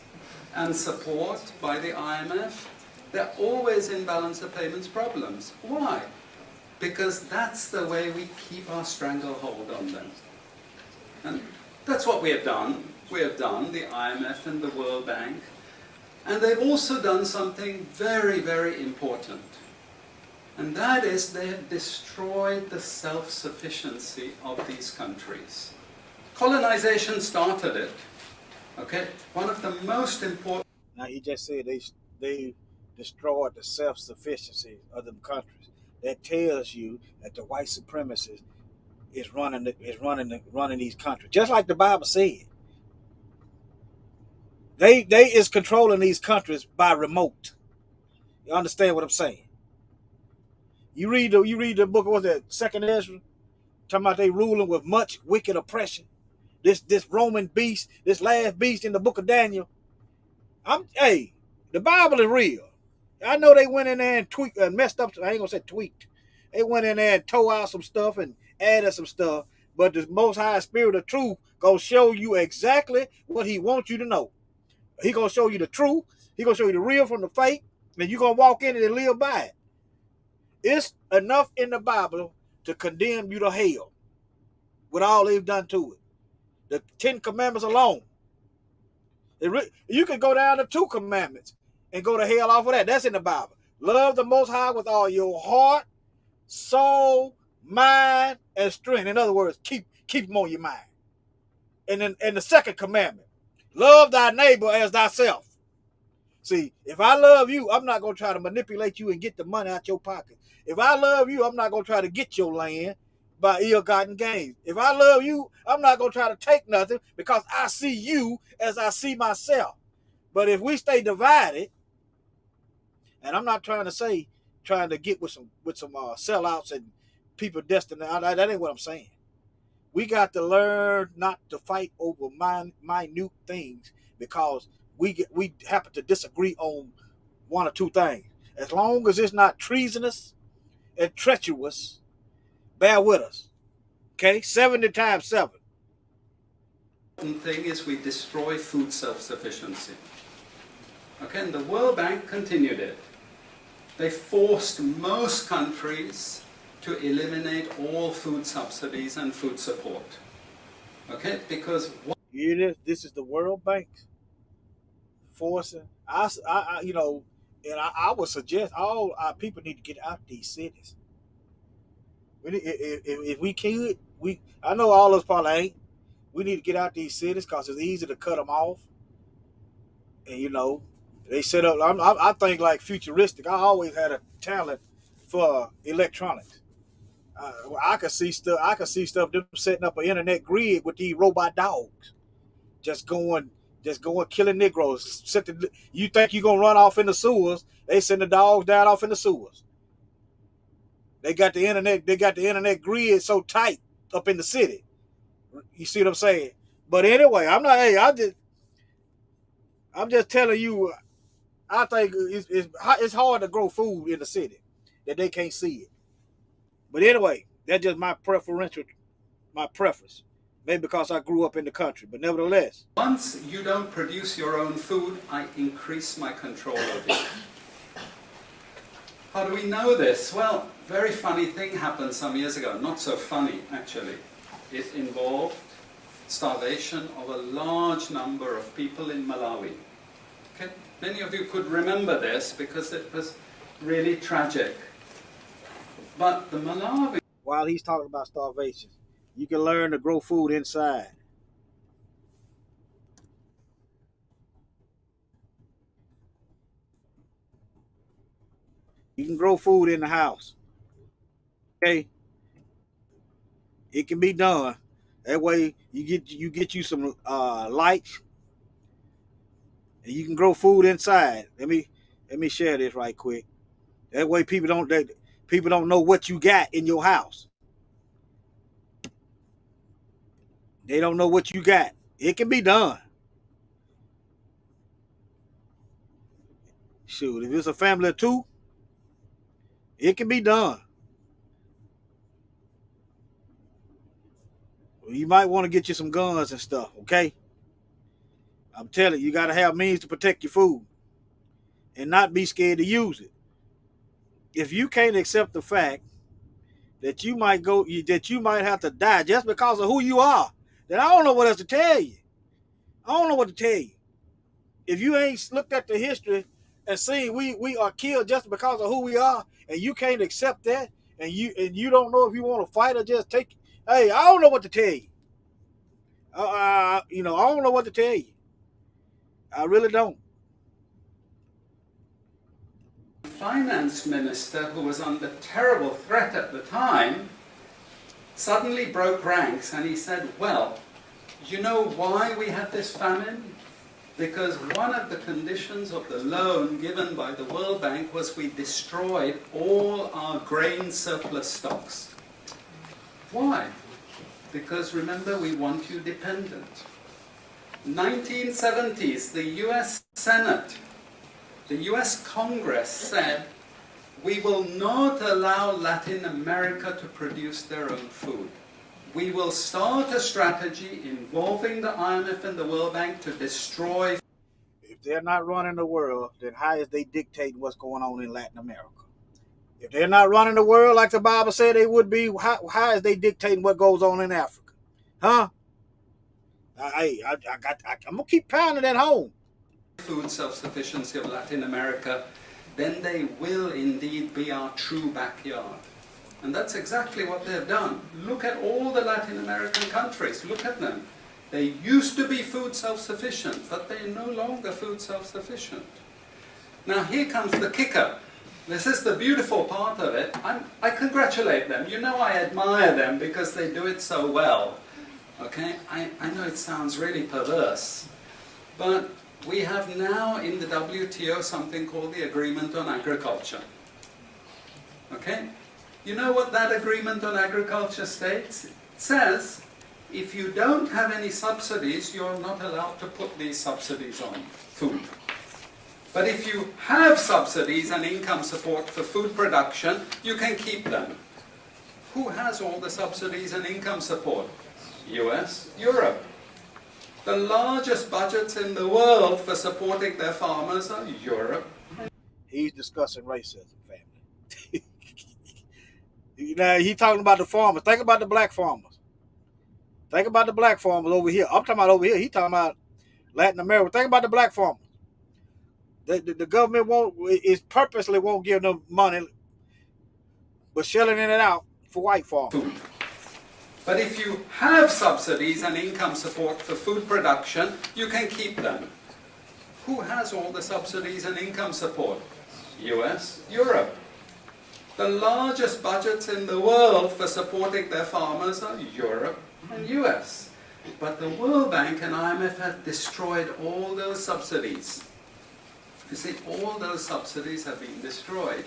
and support by the IMF, they're always in balance of payments problems. Why? Because that's the way we keep our stranglehold on them. And that's what we have done. We have done, the IMF and the World Bank. And they've also done something very, very important. And that is they have destroyed the self-sufficiency of these countries. Colonization started it. Okay? One of the most important... Now, he just said they destroyed the self-sufficiency of them countries. That tells you that the white supremacists is running these countries, just like the Bible said. They is controlling these countries by remote. You understand what I'm saying? You read the book. What was that? Second Ezra, talking about they ruling with much wicked oppression. This Roman beast, this last beast in the book of Daniel. The Bible is real. I know they went in there and tweaked and messed up. I ain't gonna say tweaked. They went in there and tore out some stuff and added some stuff. But the Most High Spirit of truth gonna show you exactly what He wants you to know. He gonna show you the truth. He gonna show you the real from the fake, and you gonna walk in it and live by it. It's enough in the Bible to condemn you to hell with all they've done to it. The 10 Commandments alone. You could go down to 2 commandments and go to hell off of that. That's in the Bible. Love the Most High with all your heart, soul, mind, and strength. In other words, keep them on your mind. And then the 2nd commandment, love thy neighbor as thyself. See, if I love you, I'm not going to try to manipulate you and get the money out your pocket. If I love you, I'm not going to try to get your land by ill-gotten gains. If I love you, I'm not going to try to take nothing because I see you as I see myself. But if we stay divided, and I'm not trying to get with some sellouts and people destined, that ain't what I'm saying. We got to learn not to fight over minute things because we happen to disagree on 1 or 2 things. As long as it's not treasonous and treacherous, bear with us. Okay? 70 times 7. The thing is we destroy food self-sufficiency. Okay, and the World Bank continued it. They forced most countries to eliminate all food subsidies and food support. Okay, because this is the World Bank forcing. I would suggest all our people need to get out these cities. If we could, I know all of us probably ain't. We need to get out these cities because it's easy to cut them off. And they set up. I think like futuristic. I always had a talent for electronics. I could see stuff. Them setting up an internet grid with these robot dogs, just going killing Negroes. You think you're gonna run off in the sewers? They send the dogs down off in the sewers. They got the internet grid so tight up in the city. You see what I'm saying? But anyway, I'm just telling you. I think it's hard to grow food in the city that they can't see it. But anyway, that's just my preference. Maybe because I grew up in the country, but nevertheless. Once you don't produce your own food, I increase my control over you. How do we know this? Well, very funny thing happened some years ago. Not so funny, actually. It involved starvation of a large number of people in Malawi. Okay? Many of you could remember this because it was really tragic. But the Malawi... While he's talking about starvation, you can learn to grow food inside. You can grow food in the house. Okay? It can be done. That way you get you some lights, and you can grow food inside. Let me share this right quick. That way people don't know what you got in your house. They don't know what you got. It can be done. Shoot, if it's a family of 2, it can be done. You might want to get you some guns and stuff, okay? I'm telling you, got to have means to protect your food and not be scared to use it. If you can't accept the fact that you might have to die just because of who you are, then I don't know what else to tell you. I don't know what to tell you. If you ain't looked at the history and seen we are killed just because of who we are, and you can't accept that, and you don't know if you want to fight or just take. Hey, I don't know what to tell you. I don't know what to tell you. I really don't. Finance minister, who was under terrible threat at the time, suddenly broke ranks and he said, well, you know why we had this famine? Because one of the conditions of the loan given by the World Bank was we destroyed all our grain surplus stocks. Why? Because remember, we want you dependent. 1970s, the US Senate, the US Congress said, we will not allow Latin America to produce their own food. We will start a strategy involving the IMF and the World Bank to destroy. If they're not running the world, then how is they dictating what's going on in Latin America? If they're not running the world like the Bible said they would be, how is they dictating what goes on in Africa? Huh? I'm going to keep pounding at home. Food self-sufficiency of Latin America, then they will indeed be our true backyard. And that's exactly what they've done. Look at all the Latin American countries. Look at them. They used to be food self-sufficient, but they're no longer food self-sufficient. Now here comes the kicker. This is the beautiful part of it. I congratulate them. You know I admire them because they do it so well. Okay? I know it sounds really perverse, but we have now in the WTO something called the Agreement on Agriculture. Okay? You know what that Agreement on Agriculture states? It says, if you don't have any subsidies, you're not allowed to put these subsidies on food. But if you have subsidies and income support for food production, you can keep them. Who has all the subsidies and income support? US, Europe. The largest budgets in the world for supporting their farmers are Europe. He's discussing racism, family. Now, he's talking about the farmers. Think about the black farmers. Think about the black farmers over here. I'm talking about over here. He's talking about Latin America. Think about the black farmers. The government purposely won't give them money, but shelling it out for white farmers. Food. But if you have subsidies and income support for food production, you can keep them. Who has all the subsidies and income support? US, Europe. The largest budgets in the world for supporting their farmers are Europe and US. But the World Bank and IMF have destroyed all those subsidies. You see, all those subsidies have been destroyed.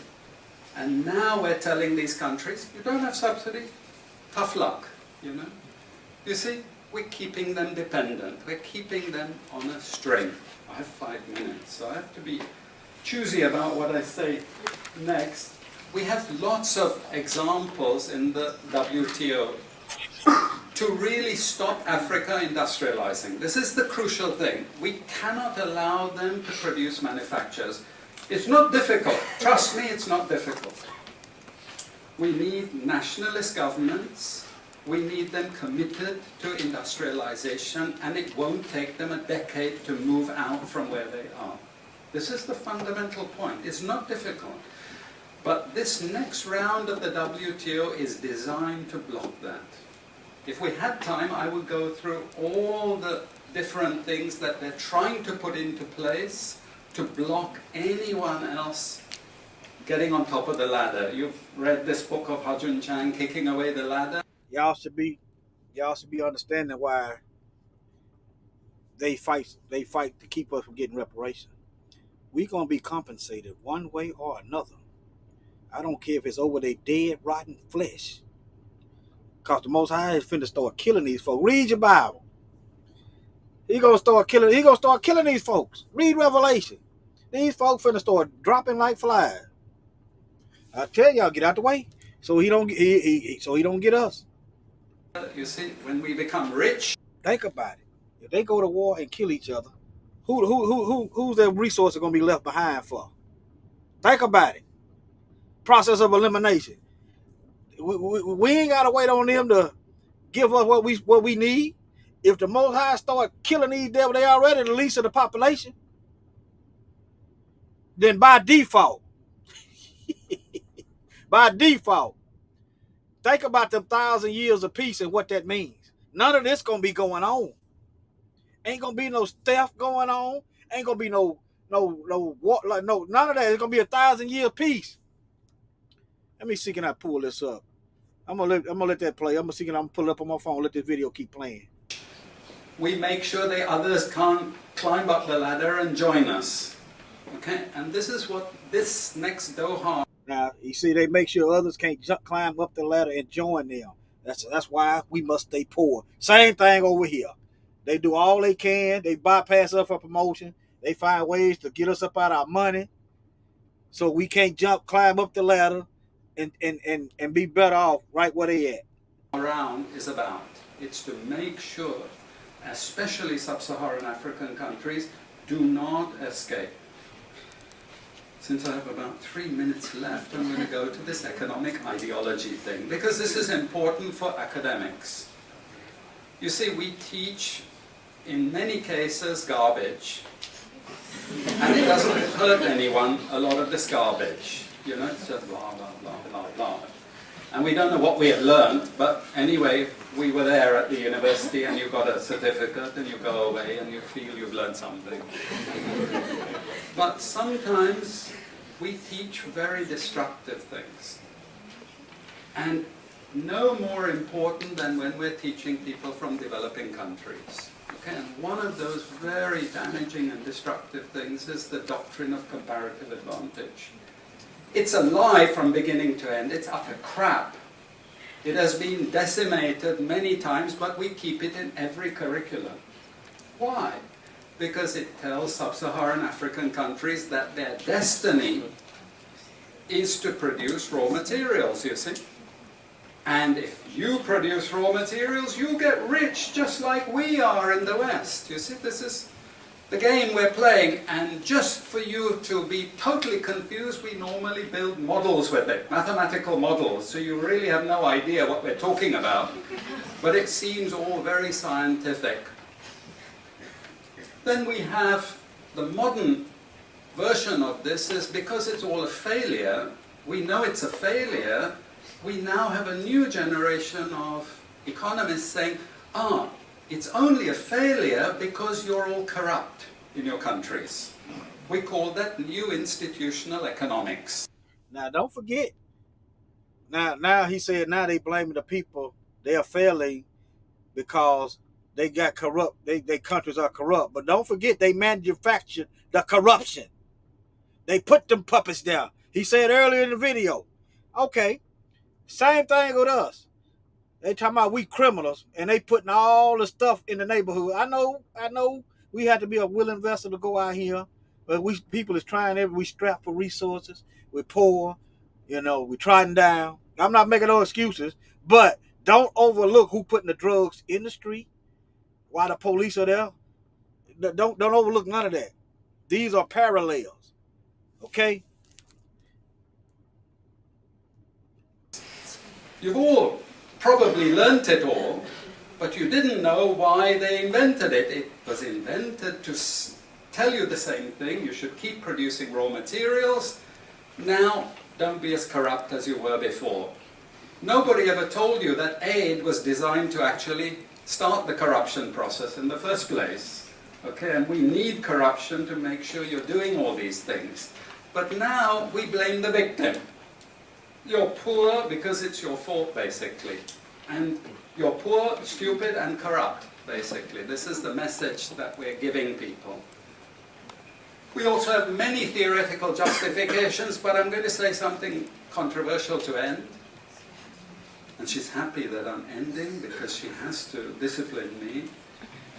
And now we're telling these countries, you don't have subsidy, tough luck, you know. You see, we're keeping them dependent. We're keeping them on a string. I have 5 minutes, so I have to be choosy about what I say next. We have lots of examples in the WTO to really stop Africa industrializing. This is the crucial thing. We cannot allow them to produce manufacturers. It's not difficult. Trust me, it's not difficult. We need nationalist governments. We need them committed to industrialization, and it won't take them a decade to move out from where they are. This is the fundamental point. It's not difficult. But this next round of the WTO is designed to block that. If we had time, I would go through all the different things that they're trying to put into place to block anyone else getting on top of the ladder. You've read this book of Ha-Joon Chang, Kicking Away the Ladder. Y'all should be understanding why they fight to keep us from getting reparations. We're gonna be compensated one way or another. I don't care if it's over their dead, rotten flesh. Because the Most High is finna start killing these folks. Read your Bible. He gonna start killing these folks. Read Revelation. These folks finna start dropping like flies. I tell y'all, get out the way so he don't get us. You see, when we become rich, think about it. If they go to war and kill each other, who's their resources gonna be left behind for? Think about it. Process of elimination. We ain't gotta wait on them to give us what we need. If the Most High start killing these devils, they already the least of the population. Then by default, think about them 1,000 years of peace and what that means. None of this gonna be going on. Ain't gonna be no theft going on. Ain't gonna be no war, none of that. It's gonna be 1,000 year peace. Let me see, can I pull this up? I'm gonna let that play. I'm gonna pull it up on my phone. Let this video keep playing. We make sure the others can't climb up the ladder and join us. Okay, and this is what this next Doha. Now you see, they make sure others can't climb up the ladder and join them. That's why we must stay poor. Same thing over here. They do all they can. They bypass us for promotion. They find ways to get us up out of our money, so we can't climb up the ladder, and be better off right where they at. Around is about. It's to make sure, especially sub-Saharan African countries, do not escape. Since I have about 3 minutes left, I'm going to go to this economic ideology thing, because this is important for academics. You see, we teach, in many cases, garbage, and it doesn't hurt anyone, a lot of this garbage. You know, it's just blah, blah, blah, blah, blah. And we don't know what we have learned, but anyway, we were there at the university, and you got a certificate, and you go away, and you feel you've learned something. But sometimes we teach very destructive things. And no more important than when we're teaching people from developing countries. Okay, and one of those very damaging and destructive things is the doctrine of comparative advantage. It's a lie from beginning to end. It's utter crap. It has been decimated many times, but we keep it in every curriculum. Why? Because it tells sub-Saharan African countries that their destiny is to produce raw materials, you see. And if you produce raw materials, you get rich just like we are in the West. You see, this is the game we're playing. And just for you to be totally confused, we normally build models with it, mathematical models, so you really have no idea what we're talking about. But it seems all very scientific. Then we have the modern version of this is, because it's all a failure, we know it's a failure, we now have a new generation of economists saying, it's only a failure because you're all corrupt in your countries. We call that new institutional economics. Now, don't forget. Now he said, now they blaming the people. They are failing because they got corrupt. Their countries are corrupt. But don't forget, they manufactured the corruption. They put them puppets there. He said earlier in the video, okay, same thing with us. They talking about we criminals, and they putting all the stuff in the neighborhood. I know we have to be a willing vessel to go out here, but we people is trying we strapped for resources. We're poor, we trying down. I'm not making no excuses, but don't overlook who putting the drugs in the street, why the police are there. Don't overlook none of that. These are parallels. Okay? You've all probably learnt it all, but you didn't know why they invented it. It was invented to tell you the same thing. You should keep producing raw materials. Now, don't be as corrupt as you were before. Nobody ever told you that aid was designed to actually start the corruption process in the first place. Okay, and we need corruption to make sure you're doing all these things. But now we blame the victim. You're poor because it's your fault, basically. And you're poor, stupid, and corrupt, basically. This is the message that we're giving people. We also have many theoretical justifications, but I'm going to say something controversial to end. And she's happy that I'm ending because she has to discipline me.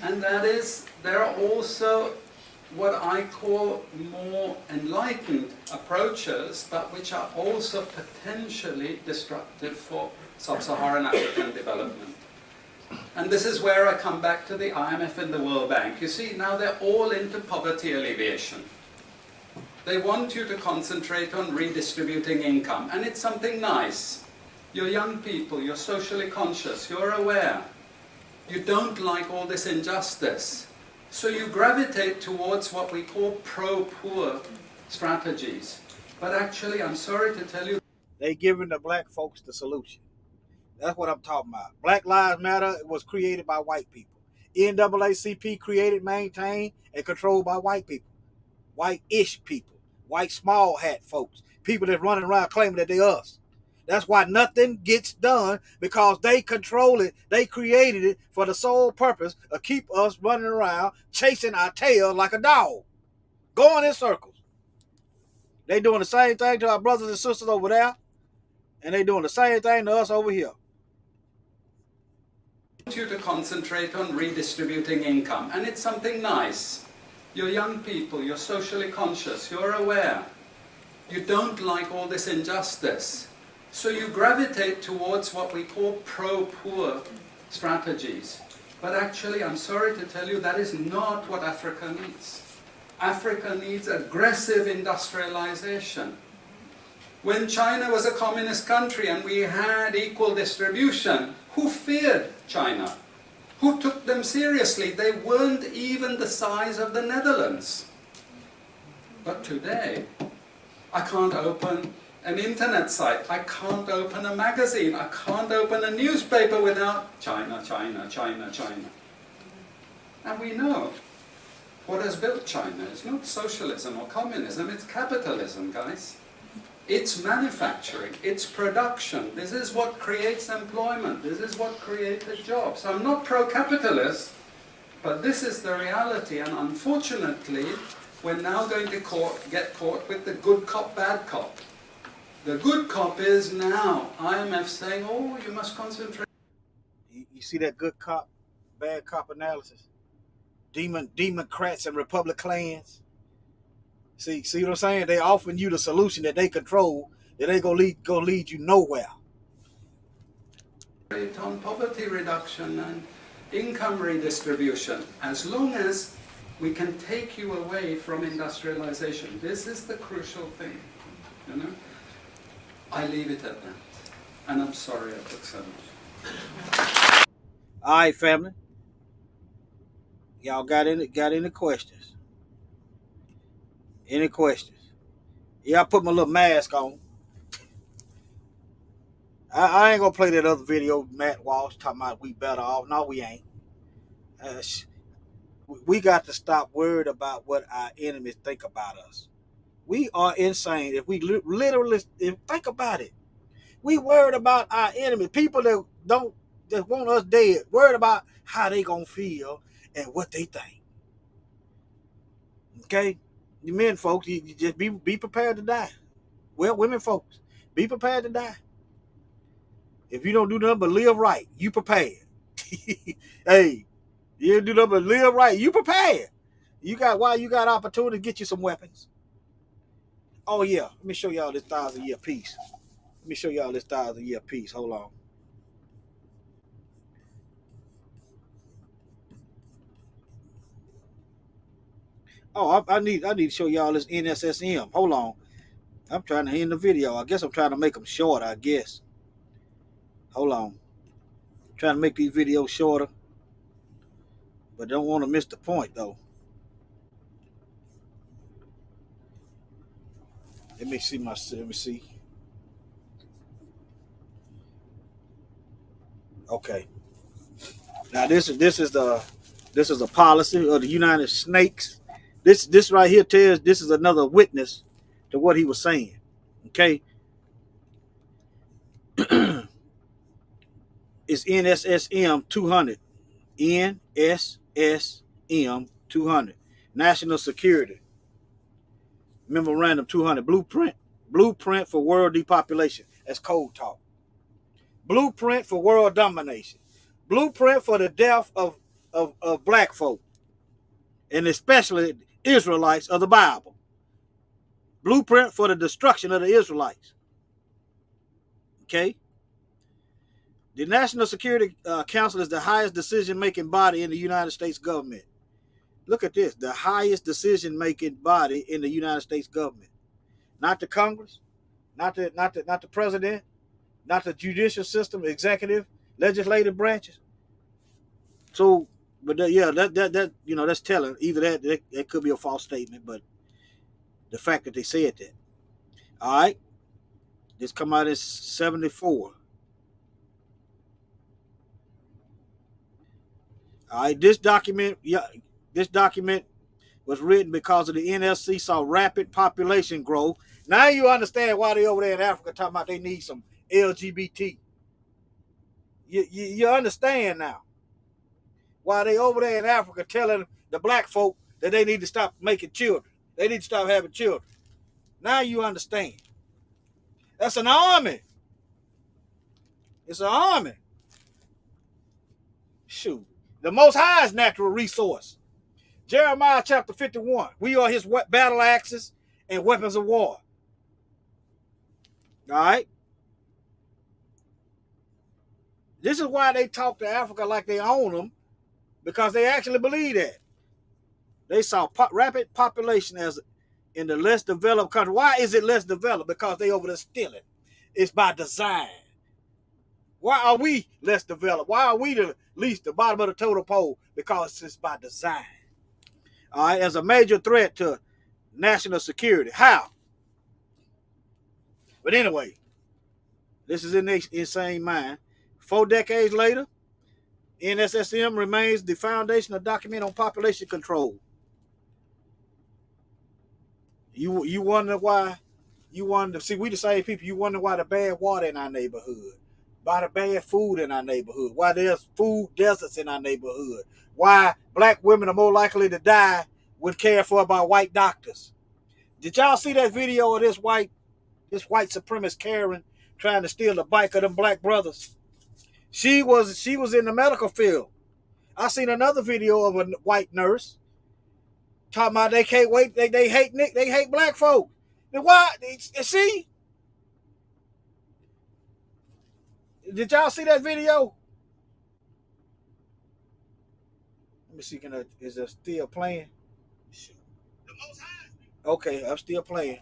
And that is, there are also what I call more enlightened approaches, but which are also potentially destructive for sub-Saharan African development. And this is where I come back to the IMF and the World Bank. You see, now they're all into poverty alleviation. They want you to concentrate on redistributing income, and it's something nice. You're young people, you're socially conscious, you're aware. You don't like all this injustice. So you gravitate towards what we call pro-poor strategies. But actually, I'm sorry to tell you, they giving the black folks the solution. That's what I'm talking about. Black Lives Matter was created by white people. NAACP created, maintained, and controlled by white people. White-ish people. White small hat folks. People that's running around claiming that they us. That's why nothing gets done, because they control it. They created it for the sole purpose of keep us running around chasing our tail like a dog, going in circles. They doing the same thing to our brothers and sisters over there, and they doing the same thing to us over here. I want you to concentrate on redistributing income, and it's something nice. You're young people, you're socially conscious, you're aware. You don't like all this injustice. So you gravitate towards what we call pro-poor strategies. But actually, I'm sorry to tell you, that is not what Africa needs. Africa needs aggressive industrialization. When China was a communist country and we had equal distribution, who feared China? Who took them seriously? They weren't even the size of the Netherlands. But today, I can't open an internet site, I can't open a magazine, I can't open a newspaper without China, China, China, China. And we know what has built China. It's not socialism or communism, it's capitalism, guys. It's manufacturing, it's production. This is what creates employment, this is what created jobs. I'm not pro-capitalist, but this is the reality, and unfortunately, we're now going to get caught with the good cop, bad cop. The good cop is now IMF saying, oh, you must concentrate. You see that good cop, bad cop analysis? Democrats and Republicans. See what I'm saying? They offering you the solution that they control, that ain't gonna lead you nowhere. On poverty reduction and income redistribution, as long as we can take you away from industrialization. This is the crucial thing, you know? I leave it at that. And I'm sorry I took so much. All right, family. Y'all got any questions? Any questions? Yeah, I put my little mask on. I ain't gonna play that other video, Matt Walsh talking about we better off. No, we ain't. We got to stop worried about what our enemies think about us. We are insane if we literally think about it. We worried about our enemies, people that want us dead, worried about how they gonna feel and what they think. Okay, you men folks, you just be prepared to die. Well, women folks, be prepared to die. If you don't do nothing but live right, you prepared. Hey, you do nothing but live right, you prepared. You got opportunity to get you some weapons. Oh yeah, let me show y'all this 1,000-year piece. Let me show y'all this 1,000-year piece. Hold on. Oh, I need to show y'all this NSSM. Hold on. I'm trying to end the video. I guess I'm trying to make them shorter, I guess. Hold on. I'm trying to make these videos shorter. But don't want to miss the point, though. Let me see. Okay. Now this is a policy of the United Snakes. This right here tells this is another witness to what he was saying. Okay. It's NSSM 200. NSSM 200. National Security Memorandum 200. Blueprint for world depopulation. That's code talk. Blueprint for world domination. Blueprint for the death of black folk, and especially Israelites of the Bible. Blueprint for the destruction of the Israelites. Okay? The National Security Council is the highest decision-making body in the United States government. Look at this, the highest decision-making body in the United States government. Not the Congress, not the president, not the judicial system, executive, legislative branches. So, but that that's telling. Either that could be a false statement, but the fact that they said that. All right, this come out in 1974. All right, this document was written because of the NSC saw rapid population growth. Now you understand why they over there in Africa talking about they need some LGBT. You understand now why they over there in Africa telling the black folk that they need to stop making children. They need to stop having children. Now you understand. That's an army. It's an army. Shoot. The Most High's natural resource. Jeremiah chapter 51. We are his battle axes and weapons of war. All right? This is why they talk to Africa like they own them, because they actually believe that. They saw rapid population as in the less developed country. Why is it less developed? Because they over there stealing. It's by design. Why are we less developed? Why are we the least, the bottom of the totem pole? Because it's by design. All right, as a major threat to national security. How? But anyway, this is in the insane mind. 4 decades later, NSSM remains the foundational document on population control. You wonder why? You wonder, see, we the same people. You wonder why the bad water in our neighborhood, why the bad food in our neighborhood, why there's food deserts in our neighborhood, why black women are more likely to die when cared for by white doctors. Did y'all see that video of this white supremacist Karen trying to steal the bike of them black brothers? She was in the medical field. I seen another video of a white nurse talking about they can't wait, they hate black folk. Then why? See? Did y'all see that video? Let me see. Is it still playing? Okay, I'm still playing.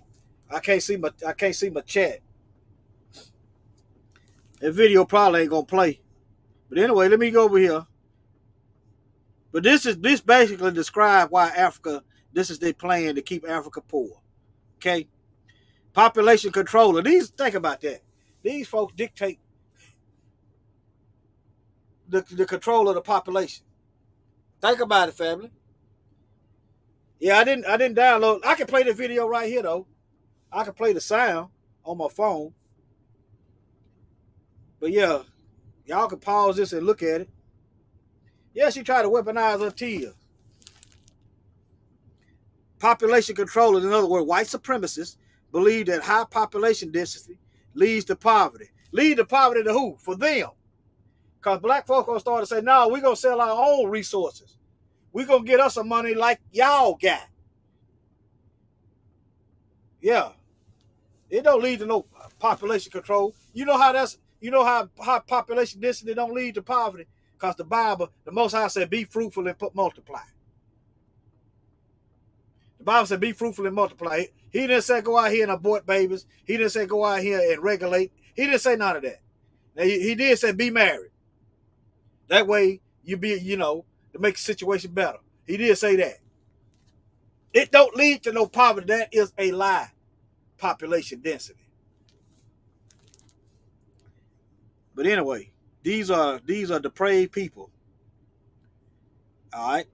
I can't see my chat. That video probably ain't gonna play. But anyway, let me go over here. But this basically describes why Africa, this is their plan to keep Africa poor. Okay? Population controller. Think about that. These folks dictate the control of the population. Think about it, family. Yeah, I didn't download. I can play the video right here though. I can play the sound on my phone. But yeah, y'all can pause this and look at it. Yeah, she tried to weaponize her tears. Population controllers, in other words, white supremacists, believe that high population density leads to poverty. Lead to poverty to who? For them. Because black folk gonna start to say, no, we're gonna sell our own resources. We're gonna get us some money like y'all got. Yeah. It don't lead to no population control. You know how population density don't lead to poverty? Because the Bible, the Most High said, be fruitful and multiply. The Bible said, be fruitful and multiply. He didn't say go out here and abort babies. He didn't say go out here and regulate. He didn't say none of that. Now, he did say be married. That way you be, to make the situation better. He did say that. It don't lead to no poverty. That is a lie. Population density. But anyway, these are depraved people. All right.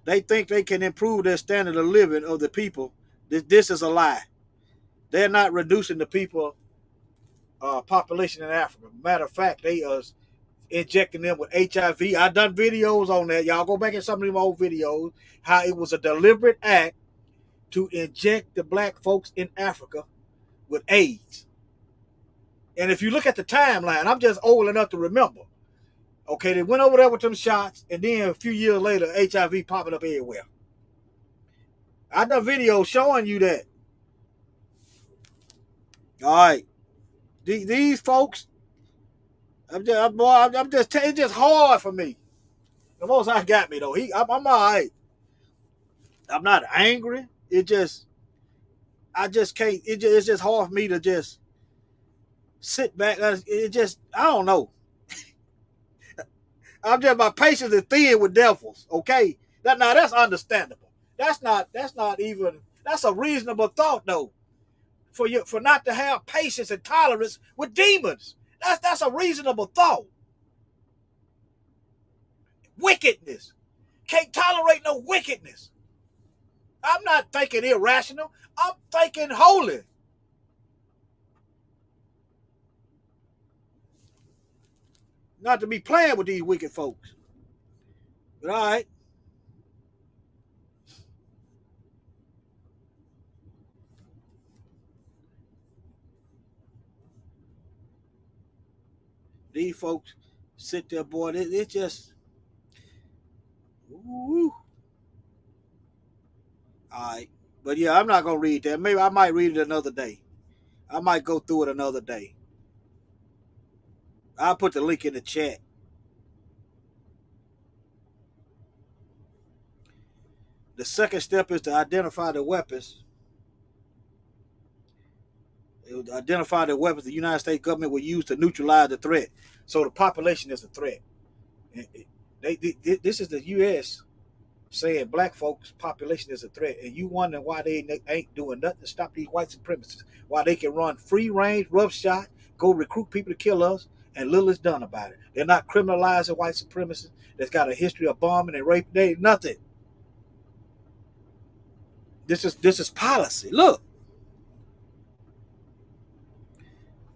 They think they can improve their standard of living of the people. This is a lie. They're not reducing the people population in Africa. Matter of fact, they are injecting them with HIV. I done videos on that. Y'all go back in some of them old videos, how it was a deliberate act to inject the black folks in Africa with AIDS. And if you look at the timeline, I'm just old enough to remember. Okay, they went over there with them shots, and then a few years later, HIV popping up everywhere. I done videos showing you that. All right. These folks, it's just hard for me. The Most High got me, though. I'm all right. I'm not angry. I just can't. It's just hard for me to just sit back. I don't know. My patience is thin with devils. Okay, that's understandable. That's a reasonable thought though. For not to have patience and tolerance with demons. That's a reasonable thought. Wickedness. Can't tolerate no wickedness. I'm not thinking irrational. I'm thinking holy. Not to be playing with these wicked folks. But all right. These folks sit there, boy. It just, ooh. All right. But yeah, I'm not going to read that. Maybe I might read it another day. I might go through it another day. I'll put the link in the chat. The second step is to identify the weapons. Identify the weapons the United States government will use to neutralize the threat. So the population is a threat. This is the U.S. saying black folks' population is a threat, and you wondering why they ain't doing nothing to stop these white supremacists, why they can run free range, rough shot, go recruit people to kill us, and little is done about it. They're not criminalizing white supremacists that's got a history of bombing and rape. They nothing. This is policy. Look,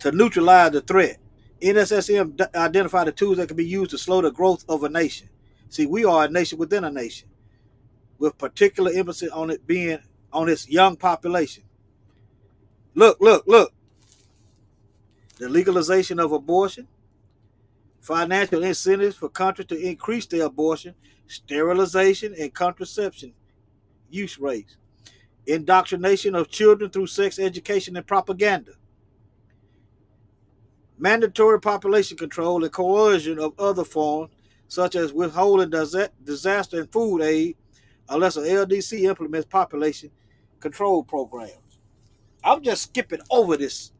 to neutralize the threat, NSSM identified the tools that can be used to slow the growth of a nation. See, we are a nation within a nation, with particular emphasis on it being on its young population. Look. The legalization of abortion, financial incentives for countries to increase their abortion, sterilization, and contraception use rates, indoctrination of children through sex education and propaganda, mandatory population control and coercion of other forms, such as withholding disaster and food aid, unless an LDC implements population control programs. I'm just skipping over this.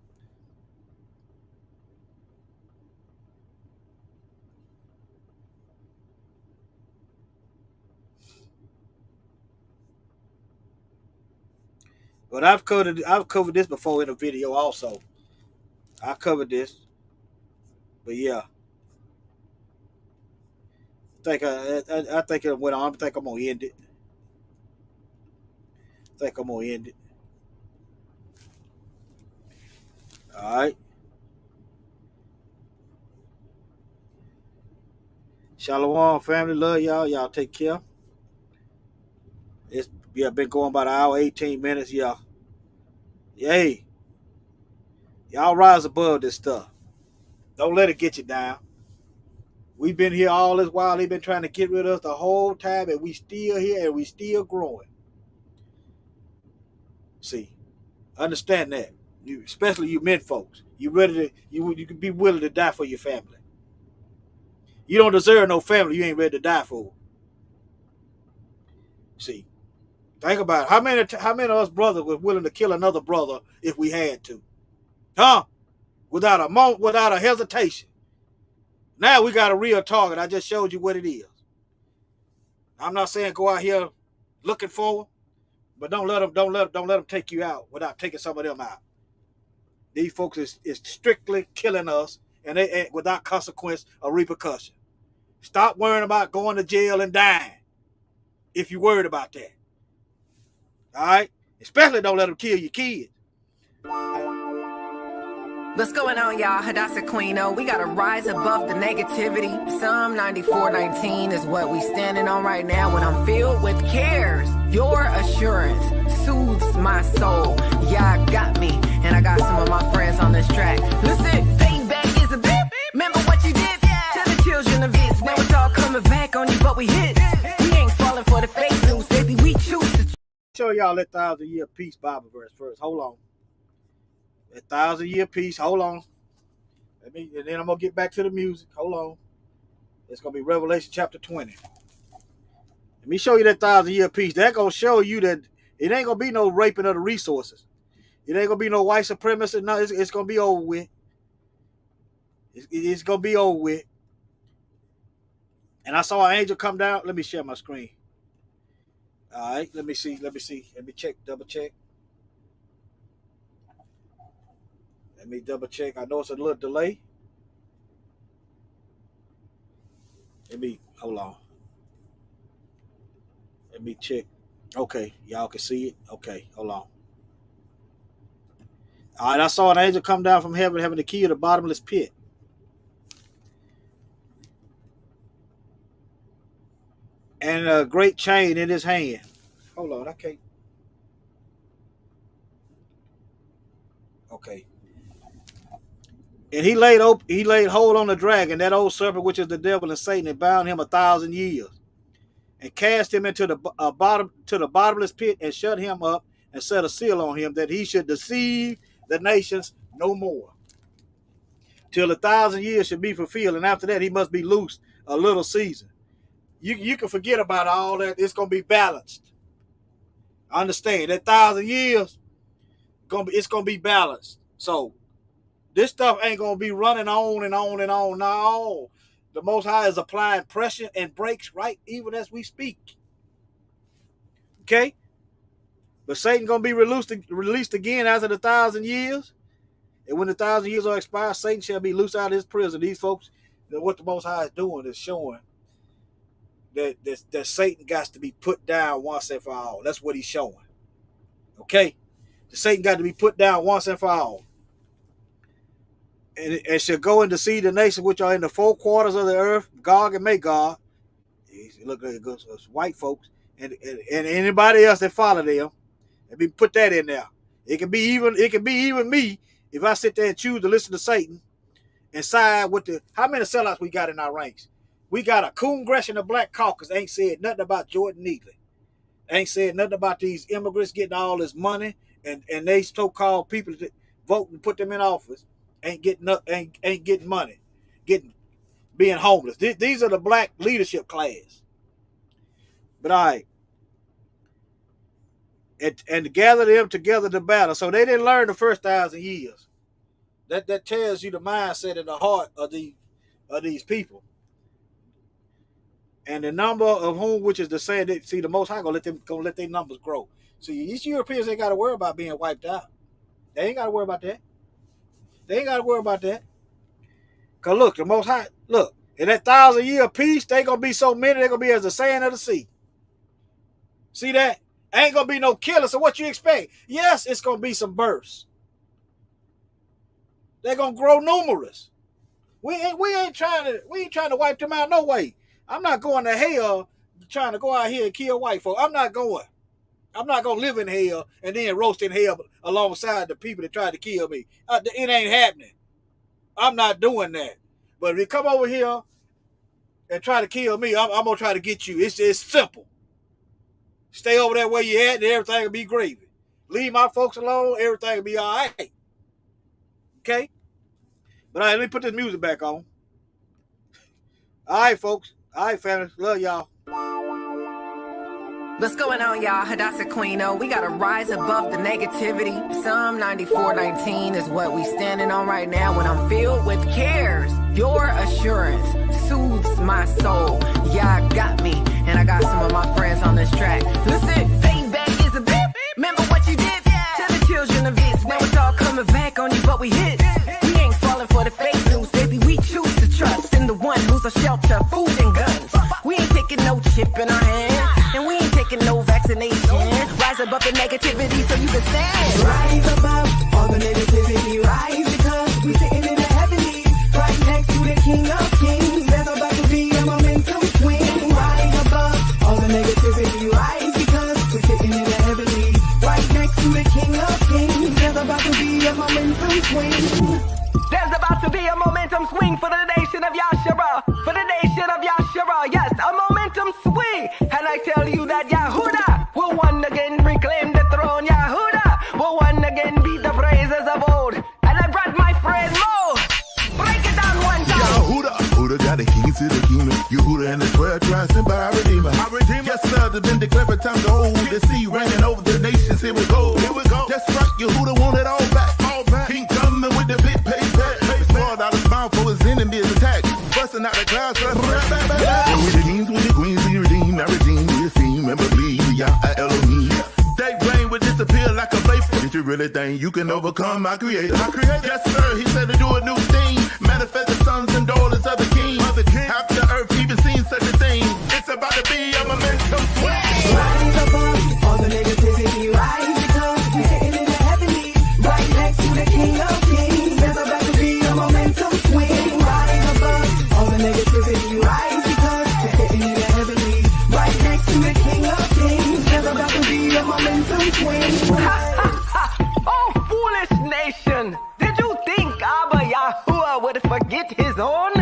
But I've covered this before in a video also. I covered this. But yeah. I think it went on. I think I'm gonna end it. All right. Shalom, family. Love y'all. Y'all take care. It's been going about an hour, 18 minutes. Yeah. Hey, y'all rise above this stuff. Don't let it get you down. We've been here all this while. They've been trying to get rid of us the whole time, and we still here and we still growing. See, understand that. You, especially you men folks. You ready to you can be willing to die for your family. You don't deserve no family you ain't ready to die for. See, think about it. How many of us brothers was willing to kill another brother if we had to? Huh? Without a hesitation. Now we got a real target. I just showed you what it is. I'm not saying go out here looking for them, but don't let them take you out without taking some of them out. These folks is strictly killing us, and they without consequence or repercussion. Stop worrying about going to jail and dying if you're worried about that. All right? Especially don't let them kill your kids. What's going on, y'all? Hadassah Queeno. We gotta rise above the negativity. Psalm 94:19 is what we standing on right now when I'm filled with cares. Your assurance soothes my soul. Y'all got me, and I got some of my friends on this track. Listen, payback is a beep. Remember what you did to the children of Israel. Now it's all coming back on you, but we hit. We ain't falling for the fake news, baby. We choose to. Show y'all that 1,000-year peace Bible verse first. Hold on. That 1,000-year peace. Hold on. And then I'm gonna get back to the music. Hold on. It's gonna be Revelation chapter 20. Let me show you that 1,000-year peace. That gonna show you that it ain't gonna be no raping of the resources. It ain't gonna be no white supremacy. No, it's gonna be over with. It's gonna be over with. And I saw an angel come down. Let me share my screen. All right. Let me see. Let me check. Double check. Let me double check. I know it's a little delay. Hold on. Let me check. Okay, y'all can see it. Okay, hold on. All right, I saw an angel come down from heaven having the key of the bottomless pit. and a great chain in his hand. Hold on, I can't. Okay. And he laid hold on the dragon, that old serpent which is the devil and Satan, and bound him 1,000 years, and cast him into the bottomless pit, and shut him up, and set a seal on him, that he should deceive the nations no more, till 1,000 years should be fulfilled, and after that he must be loosed a little season. You can forget about all that. It's gonna be balanced. Understand that 1,000 years, it's gonna be balanced. So this stuff ain't gonna be running on and on and on. No, the Most High is applying pressure and brakes right even as we speak. Okay, but Satan gonna be released again after the 1,000 years, and when the 1,000 years are expired, Satan shall be loosed out of his prison. These folks, what the Most High is doing is showing that Satan got to be put down once and for all. That's what he's showing. Okay, the Satan got to be put down once and for all. And shall go and deceive the nations which are in the four quarters of the earth, Gog and Magog. Look at it, white folks, and anybody else that follow them. Let me put that in there. It can be even me if I sit there and choose to listen to Satan and side with how many sellouts we got in our ranks. We got a Coon Gresham, the Black Caucus, ain't said nothing about Jordan Neely. Ain't said nothing about these immigrants getting all this money, and they so-called people that vote and put them in office ain't getting money, being homeless. These are the black leadership class. But all right. And to gather them together to battle. So they didn't learn the first 1,000 years. That tells you the mindset and the heart of these people. And the number of whom, which is the same, the Most High gonna let their numbers grow. See, these Europeans ain't got to worry about being wiped out. They ain't got to worry about that. Cause look, the Most High, look, in that 1,000-year peace, they gonna be so many, they gonna be as the sand of the sea. See that? Ain't gonna be no killer. So what you expect? Yes, it's gonna be some births. They're gonna grow numerous. We ain't trying to wipe them out no way. I'm not going to hell trying to go out here and kill white folk. I'm not going to live in hell and then roast in hell alongside the people that tried to kill me. It ain't happening. I'm not doing that. But if you come over here and try to kill me, I'm going to try to get you. It's simple. Stay over there where you at and everything will be gravy. Leave my folks alone, everything will be all right. Okay? But all right, let me put this music back on. All right, folks. All right, family. Love y'all. What's going on, y'all? Hadassah Queeno. We gotta rise above the negativity. Psalm 94:19 is what we standing on right now when I'm filled with cares. Your assurance soothes my soul. Yeah, I got me, and I got some of my friends on this track. Listen, payback is a bit. Remember what you did? Tell the children of this. Now it's all coming back on you, but we hit. We ain't falling for the fake news, baby. We choose to trust in the one who's a shelter, food, and guns. We ain't taking no chip in our hand, and we ain't taking no vaccination. Rise above the negativity so you can stand. Rise above all the negativity. Rise because we sitting in the heavenly, right next to the King of Kings. There's about to be a momentum swing. Rise above all the negativity. Rise because we're sitting in the heavenly, right next to the King of Kings. There's about to be a momentum swing. There's about to be a momentum swing for the nation of Yahshua. For the nation of Yahshua. Yes, a momentum swing. And I tell you that Yahudah will one again reclaim the throne. Yahudah will one again beat the praises of old. And I brought my friend Mo. Break it down one time. Yahudah got the keys to the kingdom. Yahudah and the 12 tribes sent by our Redeemer. Yes, sir, the been declared for time to hold. The sea raining over the nations. Here we go. That's right, Yahudah want it all back. King coming with the big payback. Spoiled out his mouth for his enemies attack. Busting out the clouds. With the kings, with the queens, we redeem. I redeem, we esteem and believe. Yah Elohim. They rain would disappear like a vapor. Did you really think you can overcome my creator? Yes, sir, he said to do a new thing. Manifest the sons and daughters of the king. Have the earth even seen such a thing? It's about to be a momentum swing. Rise above all the negativity. Rise because we're sitting in the heavenly, right next to the King of Kings. There's about to be a momentum swing. Rise above all the negativity. Rise because we're sitting in the heavenly, right forget his own?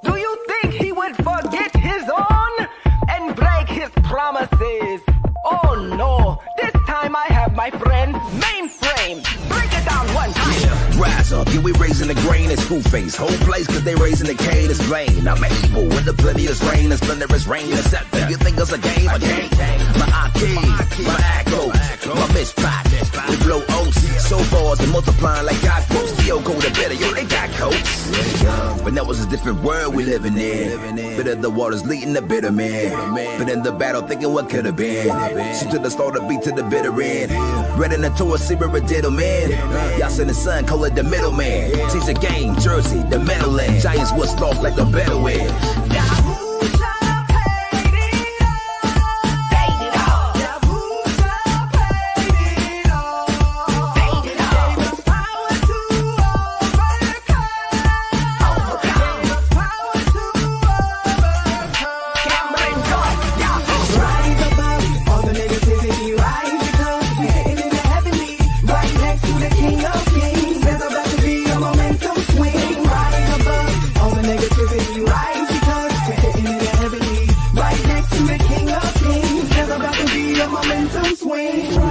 Do you think he would forget his own and break his promises? Oh no, this time I have my friend Mainframe. Break it down one time. Rise up, yeah, we raising the grain and school face. Whole place, cause they raising the cane is vain. I'm able with the plenteous rain and splendorous rain. Except that you think it's a game? My IP, my echo, my mispack. We blow oats, so far as multiplying like God quotes. Yo, go to better, yo, they got coats. But that was a different world we living in. Bitter the waters leading the bitter man. But in the battle, thinking what could have been. Shoot to the start, the beat to the bitter end. Running into a silver diddle man. Y'all send the sun, call it the middleman. Change the game, Jersey, the Meadowland. Giants was lost like the better win. Swing.